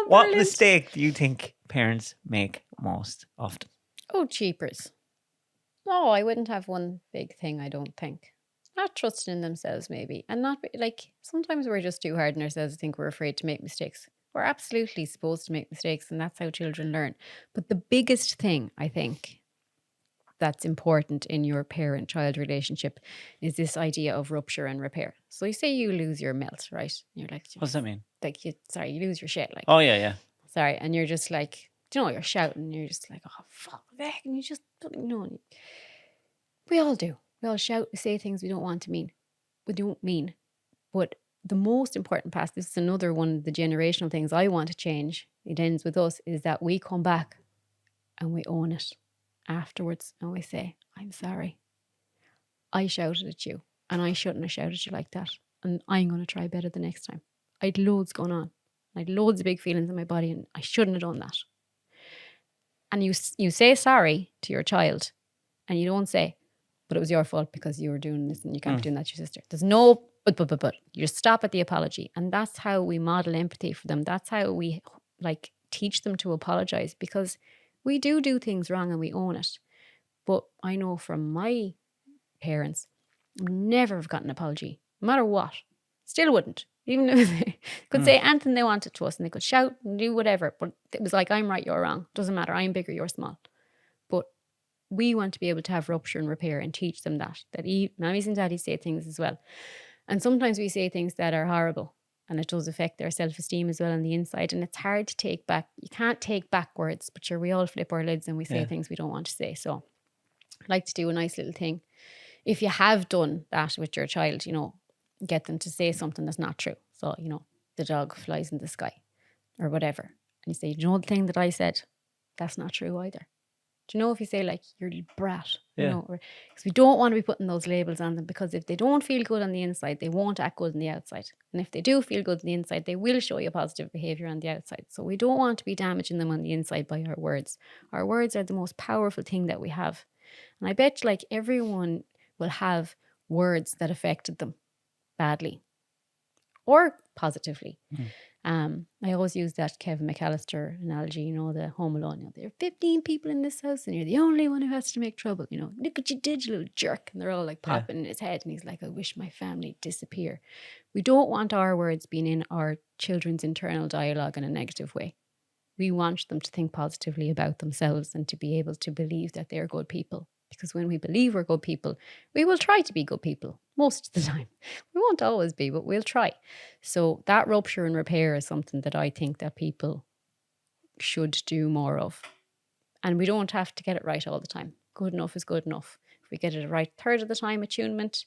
S1: What mistake do you think parents make most often?
S2: Oh, cheapers. No, I wouldn't have one big thing, I don't think. Not trusting in themselves, maybe. And not like sometimes we're just too hard on ourselves. I think we're afraid to make mistakes. We're absolutely supposed to make mistakes, and that's how children learn. But the biggest thing, I think, that's important in your parent-child relationship is this idea of rupture and repair. So you say you lose your melt, right? You're like,
S1: What does that mean?
S2: Like, you lose your shit. Like,
S1: oh yeah.
S2: Sorry, and you're just like, you're shouting, and you're just like, oh fuck, back, and you just, we all do. We all shout, we say things we don't want to mean. We don't mean. But the most important part, this is another one of the generational things I want to change. It ends with us, is that we come back and we own it afterwards and we say, I'm sorry. I shouted at you and I shouldn't have shouted at you like that. And I'm going to try better the next time. I had loads going on. I had loads of big feelings in my body and I shouldn't have done that. And you say sorry to your child and you don't say, but it was your fault because you were doing this and you can't be doing that to your sister. There's no but. You just stop at the apology. And that's how we model empathy for them. That's how we teach them to apologize, because we do things wrong and we own it. But I know from my parents, never have gotten an apology, no matter what. Still wouldn't. Even if they could say anything they wanted to us and they could shout and do whatever. But it was like, I'm right, you're wrong. Doesn't matter. I'm bigger, you're small. But we want to be able to have rupture and repair and teach them that mommies and daddies say things as well. And sometimes we say things that are horrible and it does affect their self-esteem as well on the inside. And it's hard to take back. You can't take back words, but we all flip our lids and we say things we don't want to say. So I like to do a nice little thing. If you have done that with your child, get them to say something that's not true. So, the dog flies in the sky or whatever. And you say, the thing that I said, that's not true either. Do you know, if you say you're a brat, because we don't want to be putting those labels on them, because if they don't feel good on the inside, they won't act good on the outside. And if they do feel good on the inside, they will show you positive behavior on the outside. So we don't want to be damaging them on the inside by our words. Our words are the most powerful thing that we have. And I bet everyone will have words that affected them badly or positively. I always use that Kevin McAllister analogy, the Home Alone. There are 15 people in this house and you're the only one who has to make trouble. Look what you did, you little jerk. And they're all popping in his head. And he's like, I wish my family disappear. We don't want our words being in our children's internal dialogue in a negative way. We want them to think positively about themselves and to be able to believe that they're good people. Because when we believe we're good people, we will try to be good people most of the time. We won't always be, but we'll try. So that rupture and repair is something that I think that people should do more of. And we don't have to get it right all the time. Good enough is good enough. If we get it right a third of the time, attunement,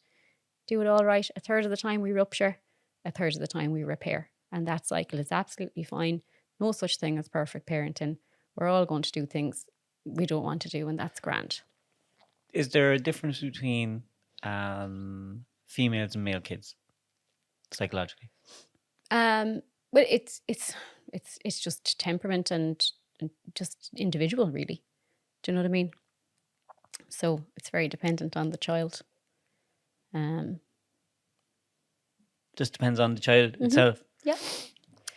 S2: do it all right. A third of the time we rupture, a third of the time we repair. And that cycle is absolutely fine. No such thing as perfect parenting. We're all going to do things we don't want to do, and that's grand.
S1: Is there a difference between females and male kids psychologically?
S2: Well, it's just temperament and just individual, really. Do you know what I mean? So it's very dependent on the child.
S1: Just depends on the child itself.
S2: Yeah.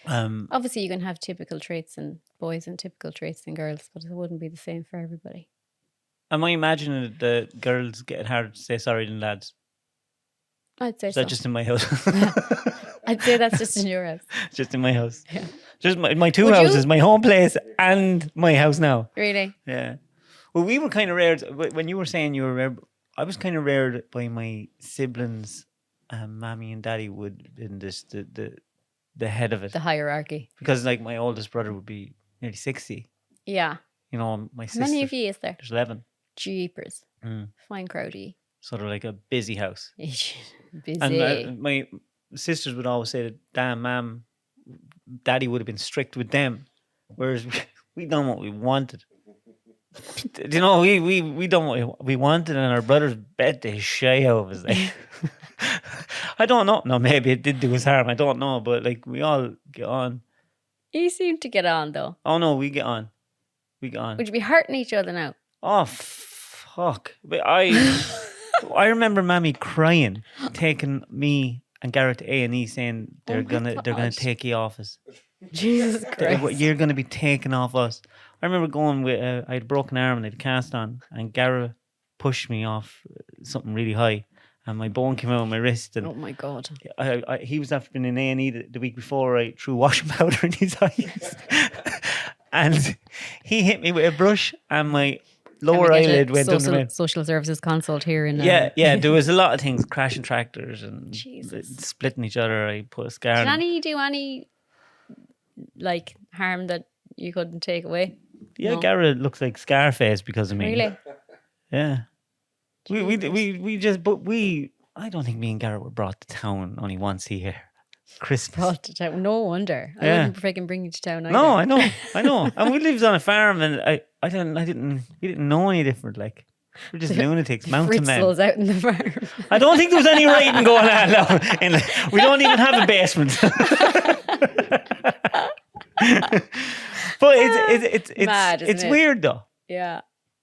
S2: Obviously, you can have typical traits in boys and typical traits in girls, but it wouldn't be the same for everybody.
S1: Am I imagining the girls getting harder to say sorry than lads?
S2: I'd say
S1: Is
S2: so.
S1: that just in my house?
S2: I'd say that's just in your house.
S1: Just in my house.
S2: Yeah.
S1: Just my two houses, my home place and my house now.
S2: Really?
S1: Yeah. Well, we were kind of reared, when you were saying you were reared, I was kind of reared by my siblings. Mommy and daddy would have been the head of it.
S2: The hierarchy.
S1: Because my oldest brother would be nearly 60.
S2: Yeah.
S1: My sister.
S2: How many of you is there?
S1: There's 11.
S2: Jeepers. Fine crowdy.
S1: So they're like a busy house.
S2: Busy.
S1: And my sisters would always say that, damn, Mom, Daddy would have been strict with them. Whereas we done what we wanted. We done what we wanted, and our brothers bet the shit out of us. I don't know. No, maybe it did do us harm. I don't know. But we all get on.
S2: You seem to get on, though.
S1: Oh, no, we get on. We gone.
S2: Would you be hurting each other now?
S1: Oh, fuck. But I remember Mammy crying, taking me and Garrett to A&E saying they're gonna take you off us.
S2: Jesus Christ.
S1: You're gonna be taken off us. I remember going with I had a broken arm and I had a cast on, and Garrett pushed me off something really high, and my bone came out of my wrist. And
S2: oh my God.
S1: he was after being in A&E the week before. I threw washing powder in his eyes, and he hit me with a brush, and my lower eyelid went under my...
S2: Social services consult here in...
S1: Yeah, there was a lot of things, crashing tractors and
S2: Jesus.
S1: splitting each other. I put a scar.
S2: Did any do any like harm that you couldn't take away?
S1: Yeah,
S2: No.
S1: Garrett looks like Scarface because of me.
S2: Really?
S1: Yeah. We just, but I don't think me and Garrett were brought to town only once a year. Christmas.
S2: Brought to town. No wonder. I
S1: Yeah.
S2: wouldn't freaking bring you to town either.
S1: No, I know. And we lived on a farm, and we didn't know any different. Like, we're just lunatics, mountain men.
S2: Fritzels out in the farm.
S1: I don't think there was any writing going on. No. We don't even have a basement. But it's
S2: Mad, isn't
S1: it's
S2: it?
S1: weird though.
S2: Yeah.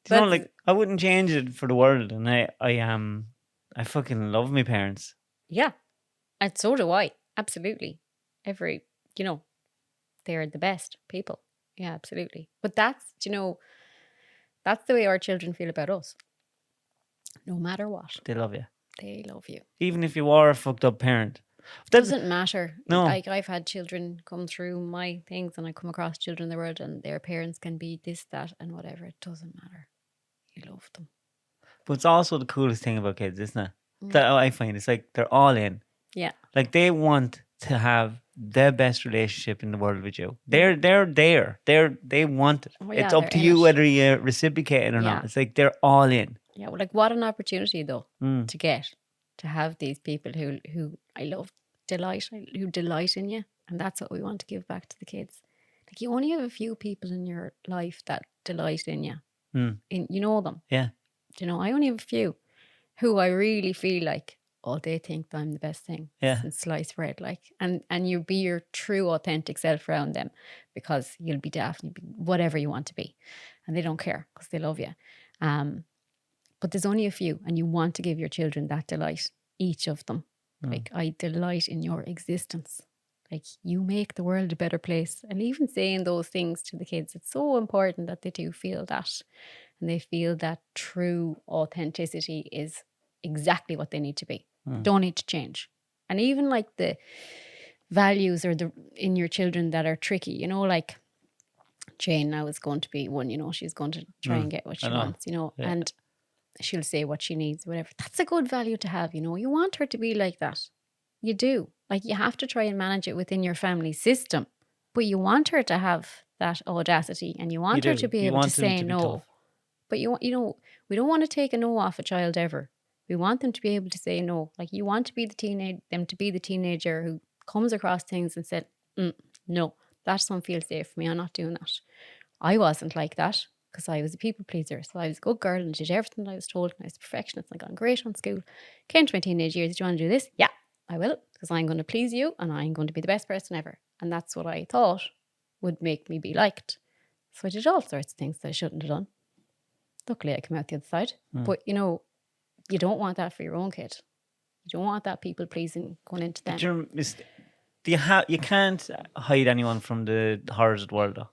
S1: You know, like, I wouldn't change it for the world, and I fucking love my parents.
S2: Yeah. And so do I. Absolutely. They're the best people. Yeah, absolutely. But that's the way our children feel about us. No matter what.
S1: They love you,
S2: They love you.
S1: even if you are a fucked up parent.
S2: Doesn't matter.
S1: No.
S2: Like, I've had children come through my things, and I come across children in the world, and their parents can be this, that, and whatever. It doesn't matter. You love them.
S1: But it's also the coolest thing about kids, isn't it? That I find it's like they're all in.
S2: Yeah.
S1: Like, they want to have the best relationship in the world with you. They're there. They want it.
S2: Oh, yeah,
S1: It's up
S2: they're
S1: to
S2: in
S1: you
S2: it.
S1: whether you reciprocate it or
S2: Yeah.
S1: not. It's like they're all in.
S2: Yeah. Well, like, what an opportunity though
S1: Mm.
S2: to get to have these people who I love who delight in you, and that's what we want to give back to the kids. Like, you only have a few people in your life that delight in you.
S1: Mm.
S2: You know them.
S1: Yeah.
S2: I only have a few who I really feel like, oh, they think I'm the best thing since sliced bread. Like, and you be your true, authentic self around them, because you'll be daft, you'll be whatever you want to be, and they don't care because they love you. But there's only a few, and you want to give your children that delight, each of them. Like, I delight in your existence. Like, you make the world a better place. And even saying those things to the kids, it's so important that they do feel that. And they feel that true authenticity is exactly what they need to be. Don't need to change. And even like the values in your children that are tricky, like Jane now is going to be one, she's going to try and get what she wants, and she'll say what she needs, whatever. That's a good value to have, you want her to be like that. You do. Like, you have to try and manage it within your family system, but you want her to have that audacity, and you want her to be able to say no.
S1: Tough.
S2: But we don't want to take a no off a child ever. We want them to be able to say no. Like, you want to be them to be the teenager who comes across things and said, no, that don't feel safe for me. I'm not doing that. I wasn't like that, because I was a people pleaser. So I was a good girl and did everything that I was told, and I was a perfectionist, and I got great on school. Came to my teenage years, do you want to do this? Yeah, I will, because I'm going to please you, and I'm going to be the best person ever. And that's what I thought would make me be liked. So I did all sorts of things that I shouldn't have done. Luckily, I came out the other side. But, you don't want that for your own kid. You don't want that people pleasing going into them.
S1: You can't hide anyone from the horrors of the world, though.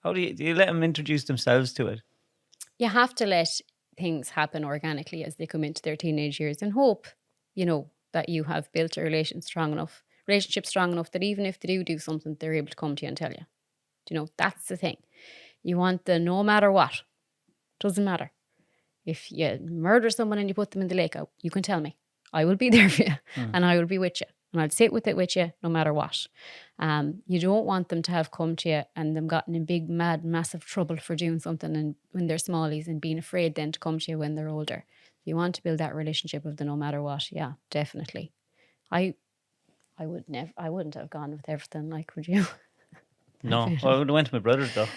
S1: How do you let them introduce themselves to it?
S2: You have to let things happen organically as they come into their teenage years, and hope, that you have built a relationship strong enough that even if they do something, they're able to come to you and tell you. That's the thing. You want the no matter what. Doesn't matter. If you murder someone and you put them in the lake, you can tell me. I will be there for you, and I will be with you, and I'll sit with you no matter what. You don't want them to have come to you and them gotten in big, mad, massive trouble for doing something and when they're smallies, and being afraid then to come to you when they're older. You want to build that relationship of the no matter what. Yeah, definitely. I wouldn't have gone with everything, like, would you?
S1: No, I would have went to my brother's though.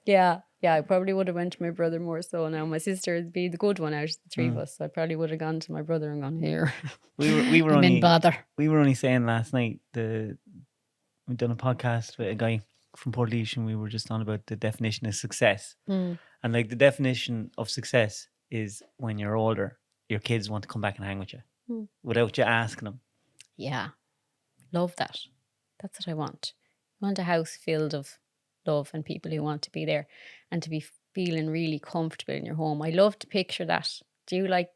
S2: Yeah, I probably would have went to my brother more so. Now my sister would be the good one out of the three of us, so I probably would have gone to my brother and gone, here.
S1: We were
S2: I'm
S1: only
S2: in bother.
S1: We were only saying last night we'd done a podcast with a guy from Portlaoise and we were just on about the definition of success.
S2: Mm.
S1: And like the definition of success is when you're older, your kids want to come back and hang with you without you asking them.
S2: Yeah. Love that. That's what I want. I want a house filled of love and people who want to be there and to be feeling really comfortable in your home. I love to picture that. Do you when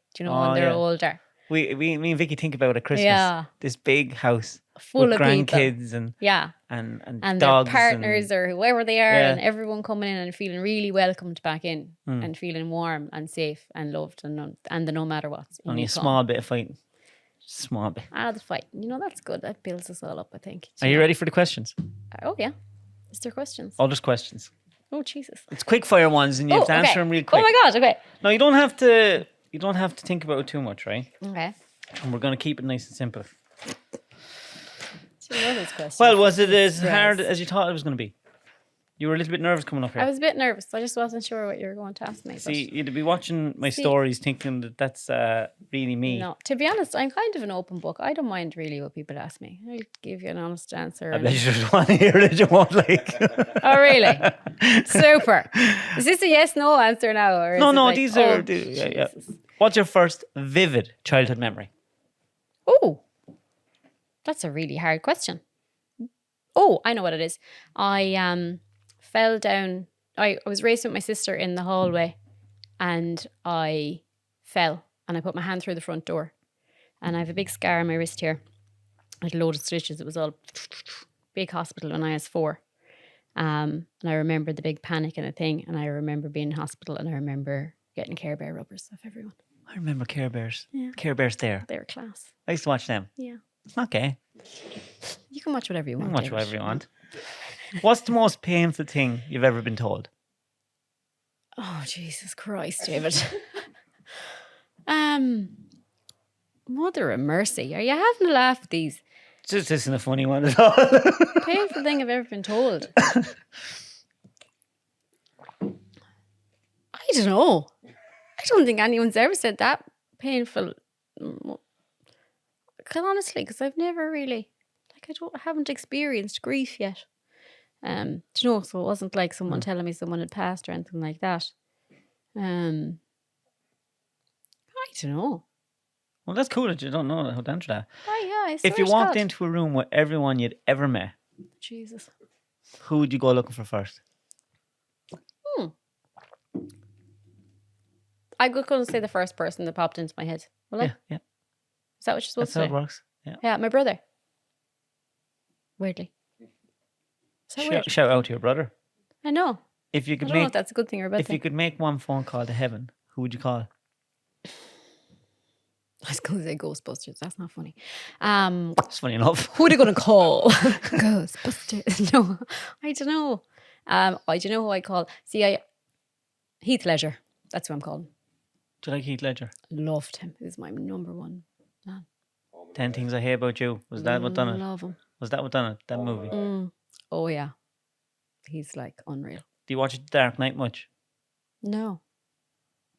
S2: they're older?
S1: Me and Vicky think about at Christmas. This big house
S2: full
S1: with
S2: of
S1: grandkids
S2: people.
S1: and
S2: dogs
S1: their
S2: partners or whoever they are, and everyone coming in and feeling really welcomed back in and feeling warm and safe and loved and the no matter what.
S1: Only a small bit of fighting. Small bit.
S2: The fight. That's good. That builds us all up, I think.
S1: Are you ready for the questions?
S2: Oh yeah. Is there questions?
S1: All just questions.
S2: Oh Jesus.
S1: It's quick fire ones and you have to answer them real quick.
S2: Oh my God, okay.
S1: No, you don't have to think about it too much, right?
S2: Okay.
S1: And we're going to keep it nice and simple.
S2: Well,
S1: was it as hard as you thought it was going to be? You were a little bit nervous coming up here.
S2: I was a bit nervous. I just wasn't sure what you were going to ask me.
S1: See, you'd be watching my stories thinking that that's really me.
S2: No, to be honest, I'm kind of an open book. I don't mind really what people ask me. I'll give you an honest answer.
S1: I bet you just want to hear it. You won't like.
S2: Oh, really? Super. Is this a yes/no answer now? Or
S1: no.
S2: Like,
S1: these are. Yeah. What's your first vivid childhood memory?
S2: Oh, that's a really hard question. Oh, I know what it is. I fell down. I was racing with my sister in the hallway and I fell and I put my hand through the front door and I have a big scar on my wrist here. I had a load of stitches. It was all big hospital when I was 4. And I remember the big panic and a thing, and I remember being in hospital, and I remember getting Care Bear rubbers off everyone.
S1: I remember Care Bears.
S2: Yeah.
S1: Care Bears there.
S2: They were class.
S1: I used to watch them.
S2: Yeah.
S1: It's not gay.
S2: You can watch whatever you want.
S1: You can watch whatever you want. What's the most painful thing you've ever been told?
S2: Oh, Jesus Christ, David. Mother of mercy. Are you having a laugh at these?
S1: Just isn't a funny one at all.
S2: Painful thing I've ever been told. I don't know. I don't think anyone's ever said that painful. Honestly, because I've never really, I haven't experienced grief yet. So it wasn't like someone telling me someone had passed or anything like that. I don't know.
S1: Well, that's cool that you don't know how to answer that.
S2: Oh, yeah, I swear
S1: if you
S2: to
S1: walked
S2: God.
S1: into a room with everyone you'd ever met,
S2: Jesus,
S1: who would you go looking for first?
S2: I'm going to say the first person that popped into my head. Will I?
S1: Yeah.
S2: Is that what you're supposed
S1: That's
S2: to
S1: how
S2: say?
S1: it works. Yeah.
S2: Yeah, my brother. Weirdly. Is that weird?
S1: Shout out to your brother.
S2: I know.
S1: If you
S2: I
S1: could
S2: don't know
S1: make,
S2: if that's a good thing or a bad
S1: if
S2: thing.
S1: you could make one phone call to heaven, who would you call?
S2: I was going to say Ghostbusters. That's not funny.
S1: It's funny enough.
S2: Who are they going to call? Ghostbusters. No, I don't know. I don't know who I call. See, Heath Ledger. That's who I'm calling.
S1: Do you like Heath Ledger?
S2: Loved him. He was my number one man.
S1: 10 Things I Hate About You. Was that what done it?
S2: Love him.
S1: Was that what done it? That movie?
S2: Oh, yeah. He's like unreal.
S1: Do you watch Dark Knight much?
S2: No,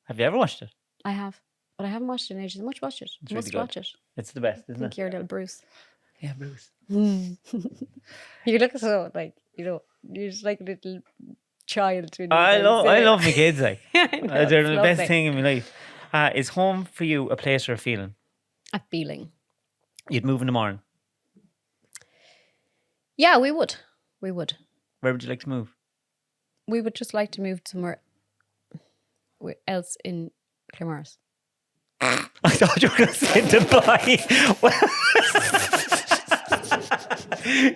S1: Have you ever watched it?
S2: I have. But I haven't watched it in ages. I must watch it.
S1: It's
S2: Must
S1: really good.
S2: watch it.
S1: It's the best,
S2: I
S1: isn't
S2: think
S1: it?
S2: you're little Bruce.
S1: Yeah, Bruce.
S2: You look so you're just like a little child.
S1: I love my kids. Like
S2: I know,
S1: they're
S2: it's
S1: the
S2: lovely.
S1: best thing in my life. Is home for you a place or a feeling?
S2: A feeling.
S1: You'd move in the morning.
S2: Yeah, we would. We would.
S1: Where would you like to move?
S2: We would just like to move somewhere else in Claremorris.
S1: I thought you were going to say Dubai.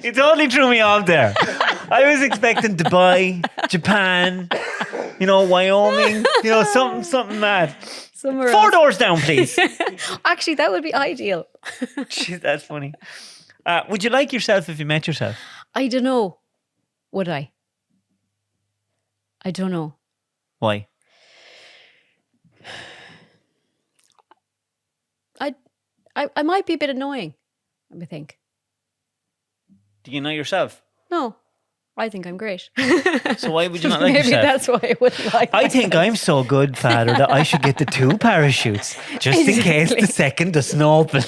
S1: You totally threw me off there. I was expecting Dubai, Japan, Wyoming, something mad.
S2: Somewhere
S1: 4
S2: else.
S1: doors down, please.
S2: Actually, that would be ideal.
S1: Jeez, that's funny. Would you like yourself if you met yourself?
S2: I don't know. Would I? I don't know.
S1: Why?
S2: I might be a bit annoying, I think.
S1: Do you know yourself?
S2: No, I think I'm great.
S1: So why would you not like
S2: Maybe
S1: yourself?
S2: that's why I wouldn't like
S1: I think I'm so good, Father, that I should get the 2 parachutes just in case the second doesn't open.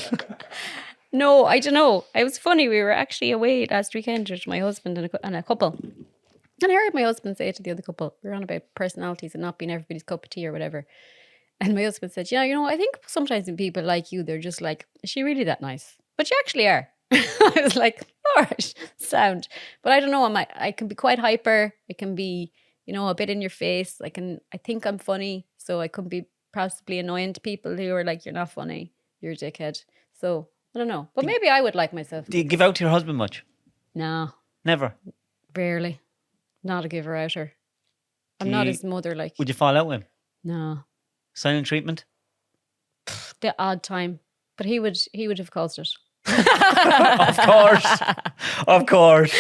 S2: No, I don't know. It was funny. We were actually away last weekend with my husband and a couple. And I heard my husband say to the other couple, we were on about personalities and not being everybody's cup of tea or whatever. And my husband said, you know, I think sometimes when people like you, they're just like, is she really that nice? But you actually are. I was like, all right, sound. But I don't know, I can be quite hyper. I can be, you know, a bit in your face. I think I'm funny. So I could be possibly annoying to people who are like, you're not funny. You're a dickhead. So I don't know. But maybe I would like myself.
S1: Do you give out to your husband much?
S2: No.
S1: Never?
S2: Rarely. Not a giver outer. I'm not his mother. Like.
S1: Would you fall out with him?
S2: No.
S1: Silent treatment?
S2: The odd time. But he would have caused it.
S1: Of course.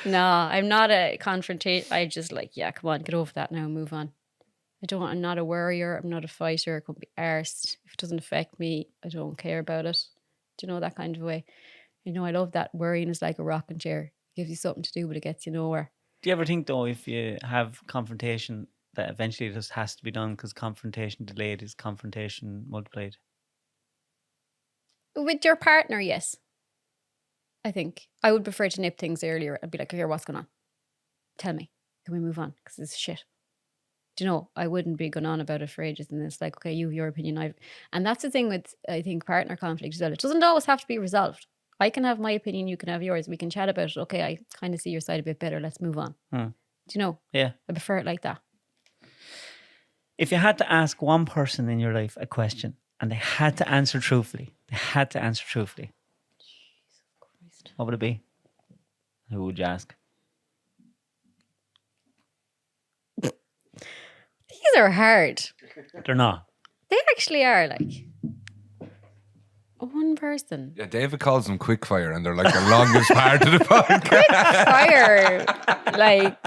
S2: No, I'm not a confrontation. I just like, yeah, come on, get over that now and move on. I'm not a worrier. I'm not a fighter. I couldn't be arsed. If it doesn't affect me, I don't care about it. Do you know, that kind of way? You know, I love that worrying is like a rocking chair. It gives you something to do, but it gets you nowhere.
S1: Do you ever think, though, if you have confrontation, that eventually it just has to be done because confrontation delayed is confrontation multiplied?
S2: With your partner, yes. I think. I would prefer to nip things earlier and be like, here, what's going on? Tell me. Can we move on? Because this is shit. Do you know, I wouldn't be going on about it for ages. And it's like, okay, you have your opinion. And that's the thing with, I think, partner conflict as well. It doesn't always have to be resolved. I can have my opinion, you can have yours. We can chat about it. Okay, I kind of see your side a bit better. Let's move on. Do you know?
S1: Yeah.
S2: I prefer it like that.
S1: If you had to ask one person in your life a question and they had to answer truthfully, Jesus Christ. What would it be? Who would you ask?
S2: These are hard.
S1: They're not.
S2: They actually are, like. One person.
S3: Yeah, David calls them Quickfire, and they're like the longest part of the podcast.
S2: Quickfire, like.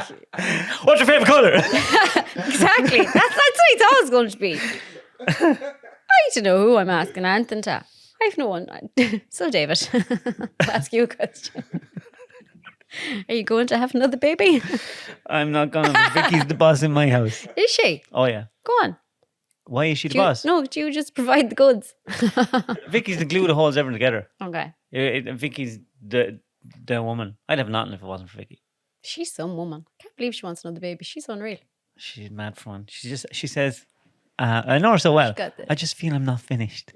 S1: What's your favourite colour?
S2: Exactly. That's what I thought it was going to be. I need to know who I'm asking Anthony to. I've no one. So, David, I'll ask you a question. Are you going to have another baby?
S1: I'm not going to. Vicky's the boss in my house.
S2: Is she?
S1: Oh, yeah.
S2: Go on.
S1: Why is she the boss?
S2: No, do you just provide the goods?
S1: Vicky's the glue that holds everything together.
S2: Okay.
S1: Vicky's the woman. I'd have nothing if it wasn't for Vicky.
S2: She's some woman. I can't believe she wants another baby. She's unreal.
S1: She's mad for one. She says, I know her so well. I just feel I'm not finished.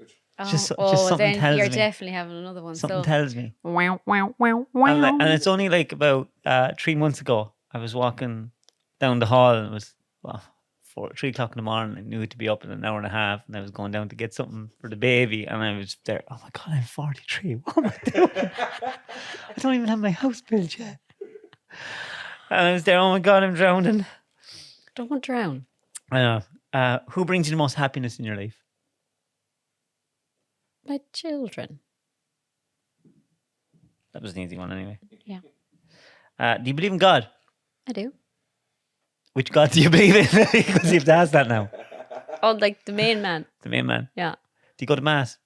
S1: Just something
S2: then
S1: tells
S2: you're
S1: me.
S2: definitely having another one.
S1: Something tells me.
S2: Wow.
S1: And it's only like about 3 months ago. I was walking down the hall and it was 3 o'clock in the morning. I knew to be up in an hour and a half, and I was going down to get something for the baby, and I was there. Oh my God, I'm 43. What am I doing? I don't even have my house built yet. And I was there. Oh my God, I'm drowning.
S2: Don't drown.
S1: I know. Who brings you the most happiness in your life?
S2: My children.
S1: That was an easy one, anyway.
S2: Yeah.
S1: Do you believe in God?
S2: I do.
S1: Which God do you believe in? Because you have to ask that now.
S2: Oh, like the main man.
S1: The main man.
S2: Yeah.
S1: Do you go to mass?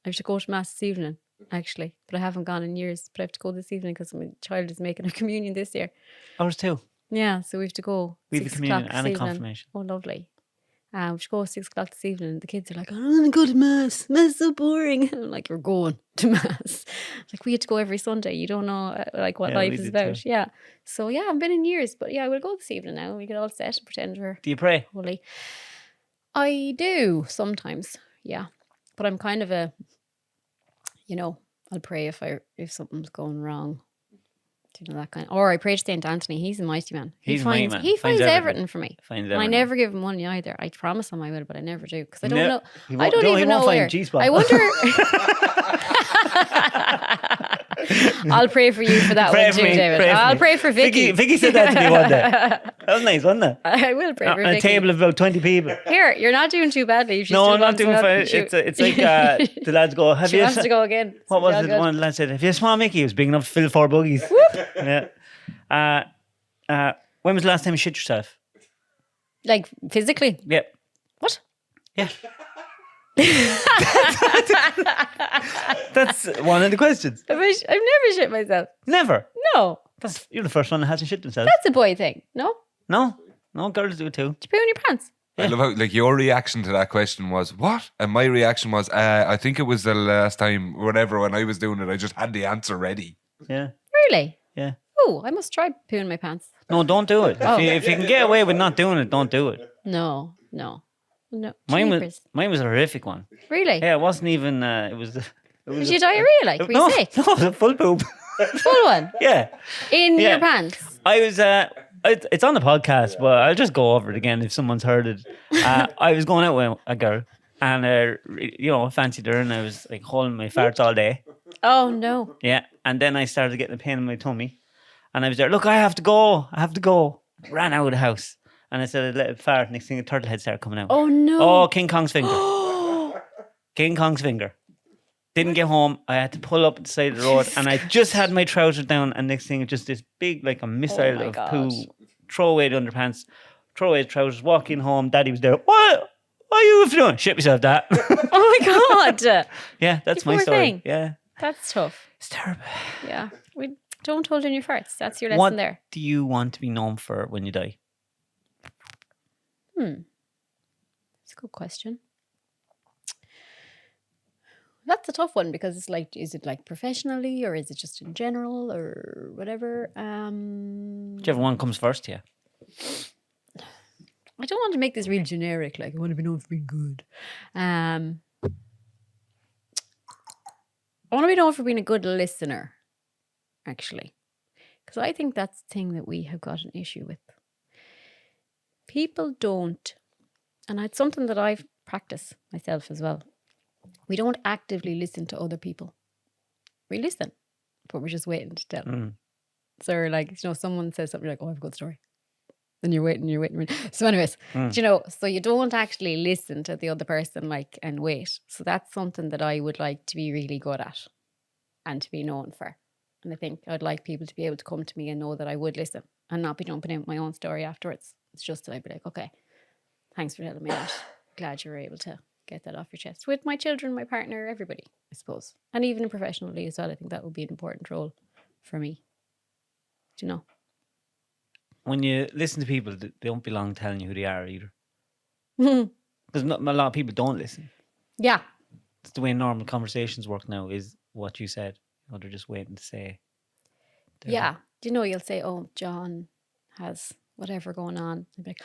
S2: I have to go to mass this evening, actually, but I haven't gone in years. But I have to go this evening because my child is making a communion this year.
S1: Ours too.
S2: Yeah, so we have to go.
S1: We have a communion and a confirmation.
S2: Oh, lovely. We should go 6 o'clock this evening. And the kids are like, I don't want to go to mass. Mass is so boring. I'm like, you're going to mass. Like, we had to go every Sunday. You don't know like what life is about. Too. Yeah. So yeah, I've been in years, but yeah, we'll go this evening now. We get all set and pretend we're.
S1: Do you pray?
S2: Holy. I do sometimes. Yeah, but I'm kind of a. I'll pray if something's going wrong. Do you know that kind? Or I pray to Saint Anthony. He's a mighty man. He finds everything for me. And I never give him money either. I promise him I will, but I never do because I don't know. I don't even know where. I wonder. I'll pray for you for that one too, David. I'll pray for Vicky.
S1: Vicky said that to me one day. That was nice, wasn't it?
S2: I will pray for Vicky.
S1: On a table of about 20 people.
S2: Here, you're not doing too badly.
S1: No, I'm not doing fine. It's like the lads go, have
S2: she
S1: you...
S2: wants to go again.
S1: What was it? One lad said, have you a small Mickey? He was big enough to fill 4 buggies. Yeah. When was the last time you shit yourself?
S2: Like physically?
S1: Yep.
S2: What?
S1: Yeah. That's one of the questions.
S2: I've never shit myself.
S1: Never?
S2: No.
S1: You're the first one that hasn't shit themselves.
S2: That's a boy thing, no?
S1: No, girls do it too.
S2: Do you poo in your pants?
S3: Yeah. I love how your reaction to that question was, what? And my reaction was, I think it was the last time, whatever, when I was doing it, I just had the answer ready.
S1: Yeah.
S2: Really?
S1: Yeah.
S2: Oh, I must try pooing my pants.
S1: No, don't do it. If you can get away with not doing it, don't do it.
S2: No.
S1: Mine
S2: Jeepers.
S1: was a horrific one.
S2: Really?
S1: Yeah, it wasn't even. It was.
S2: Did you diarrhea? Like, were you sick?
S1: No, it was a full poop.
S2: Full one?
S1: Yeah.
S2: In your pants?
S1: I was. It's on the podcast, but I'll just go over it again if someone's heard it. I was going out with a girl, and I fancied her, and I was like holding my farts all day.
S2: Oh no!
S1: Yeah, and then I started getting a pain in my tummy, and I was there. Look, I have to go. Ran out of the house, and I said, "Let it fart." Next thing, a turtle head started coming out.
S2: Oh no!
S1: Oh, King Kong's finger. King Kong's finger. Didn't get home. I had to pull up at the side of the road, and I just had my trousers down. And next thing, just this big, like a missile of poo. Throw away the underpants. Throw away the trousers. Walk in home. Daddy was there. What are you doing? Shit myself, Dad.
S2: Oh my God!
S1: Yeah, that's my story.
S2: Thing.
S1: Yeah,
S2: that's tough.
S1: It's terrible.
S2: Yeah, we don't hold in your farts. That's your lesson there.
S1: What do you want to be known for when you die?
S2: That's a good question. That's a tough one because it's like, is it like professionally or is it just in general or whatever?
S1: Whichever one comes first, yeah.
S2: I don't want to make this real generic, like I want to be known for being good. I want to be known for being a good listener, actually. Because I think that's the thing that we have got an issue with. People don't, and it's something that I've practiced myself as well. We don't actively listen to other people. We listen, but we're just waiting to tell. So we're like, someone says something, you're like, oh, I have a good story. Then you're waiting. So anyways, so you don't actually listen to the other person, like, and wait. So that's something that I would like to be really good at and to be known for. And I think I'd like people to be able to come to me and know that I would listen and not be jumping in with my own story afterwards. It's just that I'd be like, okay, thanks for telling me that. Glad you were able to get that off your chest with my children, my partner, everybody, I suppose. And even professionally as well, I think that would be an important role for me. Do you know?
S1: When you listen to people, they don't belong telling you who they are either. Because a lot of people don't listen.
S2: Yeah.
S1: It's the way normal conversations work now, is what you said. They're just waiting to say.
S2: Yeah. Do you know, you'll say, oh, John has whatever going on. I'd be like,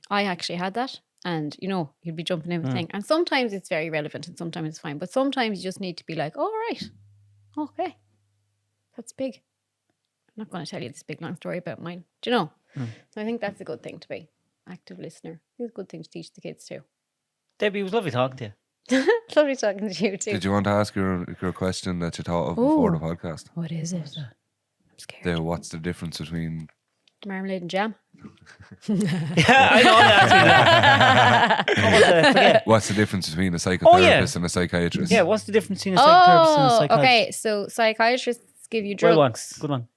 S2: I actually had that. And, you'd be jumping in with thing. And sometimes it's very relevant and sometimes it's fine. But sometimes you just need to be like, oh, right. Okay. That's big. I'm not going to tell you this big, long story about mine. Do you know? So I think that's a good thing to be. Active listener. It's a good thing to teach the kids too.
S1: Debbie, it was lovely talking to you.
S2: Lovely talking to you too.
S3: Did you want to ask your question that you thought of before the podcast?
S2: What is it? I'm scared.
S3: What's the difference between
S2: marmalade and jam?
S1: Yeah, I know that.
S3: What's the difference between a psychotherapist and a psychiatrist?
S1: Yeah, what's the difference between a psychotherapist and a psychiatrist?
S2: Okay, so psychiatrists give you drugs.
S1: Good one.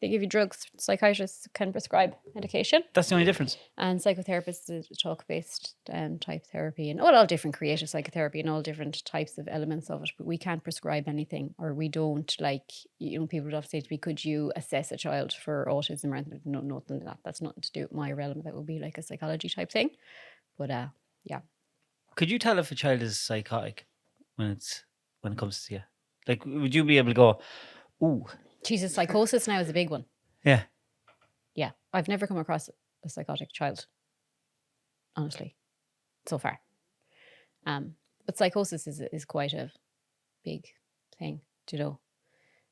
S2: They give you drugs. Psychiatrists can prescribe medication.
S1: That's the only difference.
S2: And psychotherapists is talk-based type therapy and all different creative psychotherapy and all different types of elements of it. But we can't prescribe anything, or we don't, like, people would often say to me, could you assess a child for autism or anything? No, nothing like that. That's nothing to do with my realm. That would be like a psychology type thing. But yeah.
S1: Could you tell if a child is psychotic when it comes to you? Like, would you be able to go, ooh,
S2: Jesus, psychosis now is a big one.
S1: Yeah.
S2: Yeah. I've never come across a psychotic child, honestly, so far. But psychosis is quite a big thing,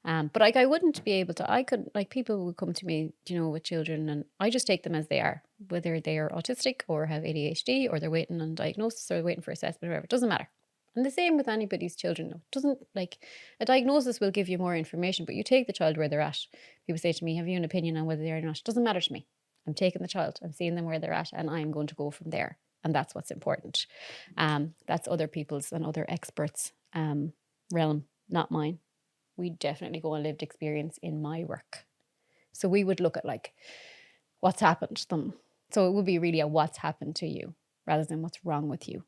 S2: but like I wouldn't be able to, people would come to me, with children, and I just take them as they are, whether they are autistic or have ADHD or they're waiting on diagnosis or waiting for assessment or whatever, it doesn't matter. And the same with anybody's children. It doesn't, like, a diagnosis will give you more information, but you take the child where they're at. People say to me, have you an opinion on whether they're or not? It doesn't matter to me. I'm taking the child, I'm seeing them where they're at, and I'm going to go from there. And that's what's important. That's other people's and other experts' realm, not mine. We definitely go on lived experience in my work. So we would look at, like, what's happened to them. So it would be really a what's happened to you rather than what's wrong with you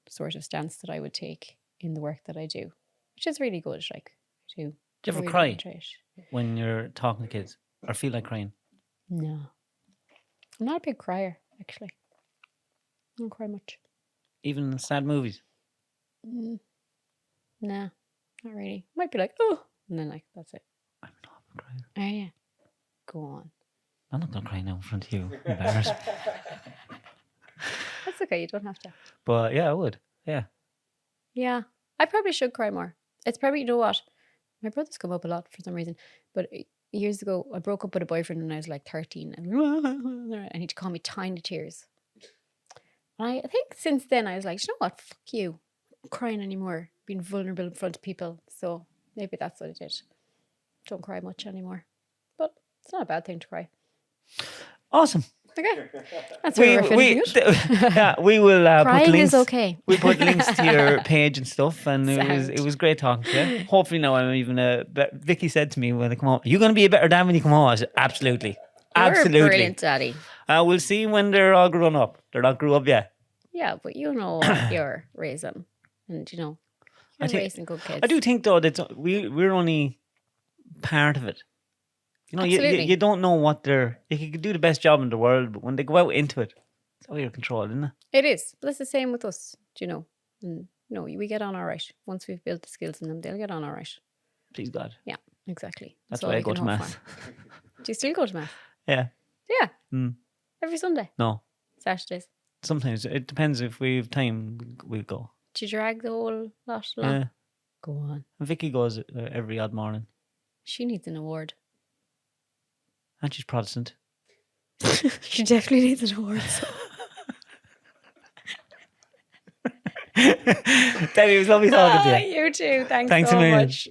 S2: sort of stance that I would take in the work that I do, which is really good. Like, to
S1: do you ever cry when you're talking to kids, or feel like crying?
S2: No, I'm not a big crier, actually. I don't cry much.
S1: Even in sad movies?
S2: Nah, not really. Might be like, oh, and then, like, that's it.
S1: I'm not a crier.
S2: Oh yeah, Go on.
S1: I'm not going to cry now in front of you. Embarrassing.
S2: That's okay. You don't have to.
S1: But yeah, I would. Yeah.
S2: Yeah. I probably should cry more. It's probably, you know what? My brother's come up a lot for some reason. But years ago, I broke up with a boyfriend when I was like 13. And he'd call me tiny tears. And I think since then, I was like, you know what? Fuck you. I'm not crying anymore. Being vulnerable in front of people. So maybe that's what I did. Don't cry much anymore. But it's not a bad thing to cry.
S1: Awesome.
S2: Okay. That's where we're finishing it.
S1: Yeah, we will
S2: Crying
S1: put links.
S2: is okay.
S1: We put links to your page and stuff, and it was great talking to you. Hopefully now I'm even Vicky said to me when I come home, "Are you going to be a better dad when you come home?" I said, "Absolutely, absolutely,
S2: You're a brilliant daddy."
S1: We'll see when they're all grown up. They're not grew up yet.
S2: Yeah, but you know what you're raising, and you know you're raising good kids.
S1: I do think though that we're only part of it. You know, you don't know what you can do the best job in the world, but when they go out into it, it's out of your control, isn't it?
S2: It is. But it's the same with us, do you know? And no, we get on all right. Once we've built the skills in them, they'll get on all right.
S1: Please God.
S2: Yeah, exactly.
S1: That's why I go to Mass.
S2: Do you still go to Mass?
S1: Yeah.
S2: Yeah.
S1: Mm.
S2: Every Sunday?
S1: No.
S2: Saturdays?
S1: Sometimes. It depends if we have time, we'll go.
S2: Do you drag the whole lot along?
S1: Yeah.
S2: Go on.
S1: Vicky goes every odd morning.
S2: She needs an award.
S1: And she's Protestant.
S2: She definitely needs an award. So.
S1: Debbie, it was lovely talking to you.
S2: You too. Thanks
S1: so
S2: much.